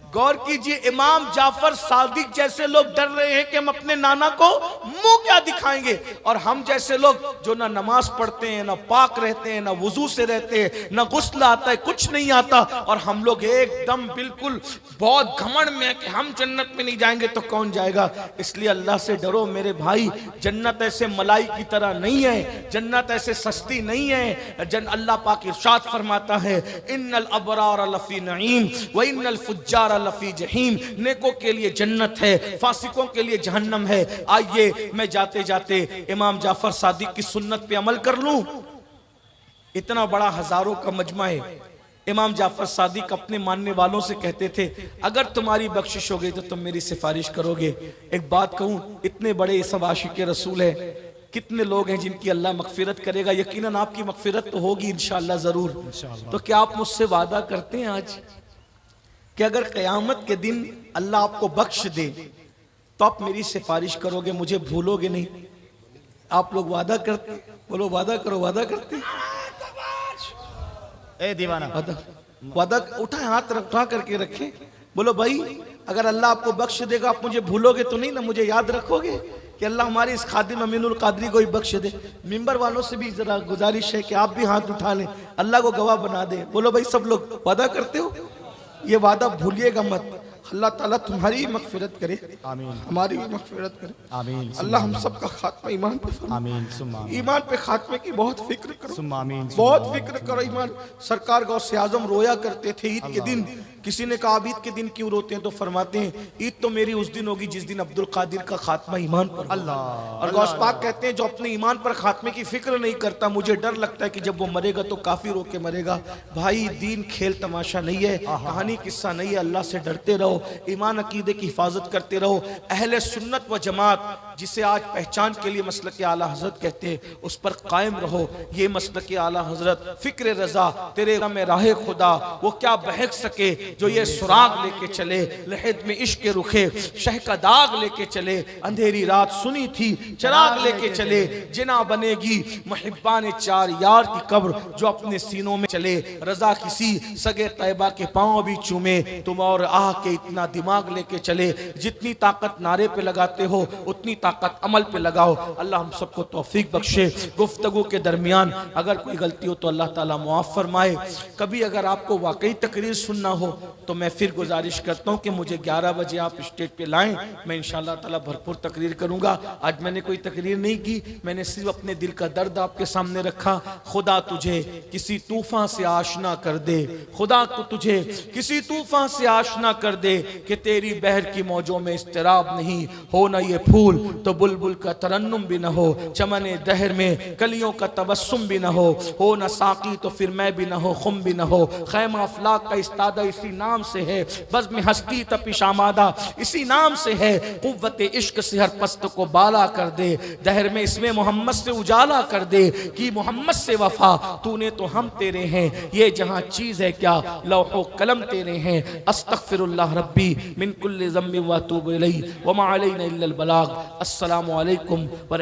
गौर कीजिए, इमाम जाफर सादिक जैसे लोग डर रहे हैं कि हम अपने नाना को मुंह क्या दिखाएंगे, और हम जैसे लोग जो ना नमाज पढ़ते हैं, ना पाक रहते हैं, ना वुजू से रहते हैं, ना गुस्ल आता है, कुछ नहीं आता, और हम लोग एकदम बिल्कुल बहुत घमंड में है कि हम जन्नत में नहीं जाएंगे तो कौन जाएगा। इसलिए अल्लाह से डरो मेरे भाई। जन्नत ऐसे मलाई की तरह नहीं है, जन्नत ऐसे सस्ती नहीं है। अल्लाह पाक इरशाद फरमाता है, इन्नल अबरार लफी नईम व इन्नल फुज्जार लफी जहीम। नेकों के लिए जन्नत है, फासिकों के लिए जहन्नम है। आइए मैं जाते जाते इमाम जाफर सादिक की सुन्नत पे अमल कर लूं। इतना बड़ा हजारों का मजमा है। इमाम जाफर सादिक अपने मानने वालों से कहते थे, अगर तुम्हारी बख्शिश हो गई तो तुम मेरी सिफारिश करोगे। एक बात कहूं, इतने बड़े सब आशिक रसूल है, कितने लोग हैं जिनकी अल्लाह मगफिरत करेगा। यकीनन आपकी मगफिरत तो होगी इंशाअल्लाह जरूर। तो क्या आप मुझसे वादा करते हैं आज कि अगर क़यामत के दिन अल्लाह आपको बख्श दे तो आप मेरी सिफारिश करोगे, मुझे भूलोगे नहीं? आप लोग वादा करते? बोलो वादा करो। वादा करते? ए दीवाना, वादा उठा, हाथ उठा करके रखे। बोलो भाई, अगर अल्लाह आपको बख्श देगा आप मुझे भूलोगे तो नहीं ना? मुझे याद रखोगे कि अल्लाह हमारे इस खादिम अमीनुल कादरी को ही बख्श दे। मिंबर वालों से भी जरा गुजारिश है कि आप भी हाथ उठा लें, अल्लाह को गवाह बना दे। बोलो भाई, सब लोग वादा करते हो? ये वादा भूलिएगा मत। अल्लाह ताला तुम्हारी मगफिरत करे, आमीन, हमारी भी मगफिरत करे, आमीन। अल्लाह हम सब का खात्मा ईमान पे, आमीन, ईमान पे खात्मे की बहुत फिक्र करो, आमीन, बहुत फिक्र करो। ईमान सरकार गौसे आजम रोया करते थे ईद के दिन। किसी ने कहा ईद के दिन क्यों रोते हैं? तो फरमाते हैं ईद तो मेरी उस दिन होगी जिस दिन अब्दुल कादिर का खात्मा ईमान पर। अल्लाह। और गौस पाक कहते हैं जो अपने ईमान पर खात्मे की फिक्र नहीं करता, मुझे डर लगता है कि जब वो मरेगा तो काफिर होके मरेगा। भाई दीन खेल तमाशा नहीं है, कहानी किस्सा नहीं है। अल्लाह से डरते रहो, ईमान अकीदे की हिफाजत करते रहो। अहले सुन्नत व जमात जिसे आज पहचान के लिए मसलक आला हजरत कहते हैं, उस पर कायम रहो। ये मसलक आला हजरत फिक्र रजा तेरे में राह खुदा, वो क्या बहक सके जो ये सुराग लेके चले, लहद में इश्क के रुखे शह का दाग लेके चले, अंधेरी रात सुनी थी चिराग लेके चले, जिना बनेगी मुहिब्बान चार यार की कब्र जो अपने सीनों में चले, रजा किसी सगे तैयबा के पांव भी चूमे, तुम और आह के इतना दिमाग लेके चले। जितनी ताकत नारे पे लगाते हो उतनी ताकत अमल पे लगाओ। अल्लाह हम सबको तौफीक बख्शे। गुफ्तगू के दरमियान अगर कोई गलती हो तो अल्लाह ताला मुआफ़ फरमाए। कभी अगर आपको वाकई तकरीर सुनना हो तो मैं फिर गुजारिश करता हूँ कि मुझे 11 बजे आप स्टेज पे लाएं, मैं इंशाअल्लाह ताला भरपूर तकरीर करूँगा। आज मैंने कोई तकरीर नहीं की, मैंने सिर्फ अपने दिल का दर्द आपके सामने रखा। खुदा तुझे किसी तूफान से आशना कर दे, खुदा को तुझे किसी तूफान से आशना कर दे कि तेरी बहर की मौजों में इस्तिराब नहीं हो, ना ये फूल तो बुलबुल का तरन्नुम भी न हो, चमने दहर में कलियों का तबस्सुम भी न हो ना साकी तो फिर मैं भी न हो, खुम भी न हो। खैमा अफलाक का इस्तादा इसी नाम से है, बज़्म हस्ती तपिश आमादा इसी नाम से है। कुव्वत इश्क से हर पस्त को बाला कर दे, दहर में इसमें मोहम्मद से उजाला कर दे कि मोहम्मद से वफा तूने तो हम तेरे हैं, ये जहां चीज है क्या लौहो कलम तेरे हैं। अस्तगफिरुल्लाह रब्बी मिन कुल्लि ज़म्बिन व अतूबु इलैहि व मा अलैना इल्लल बलाग। अस्सलामु अलैकुम व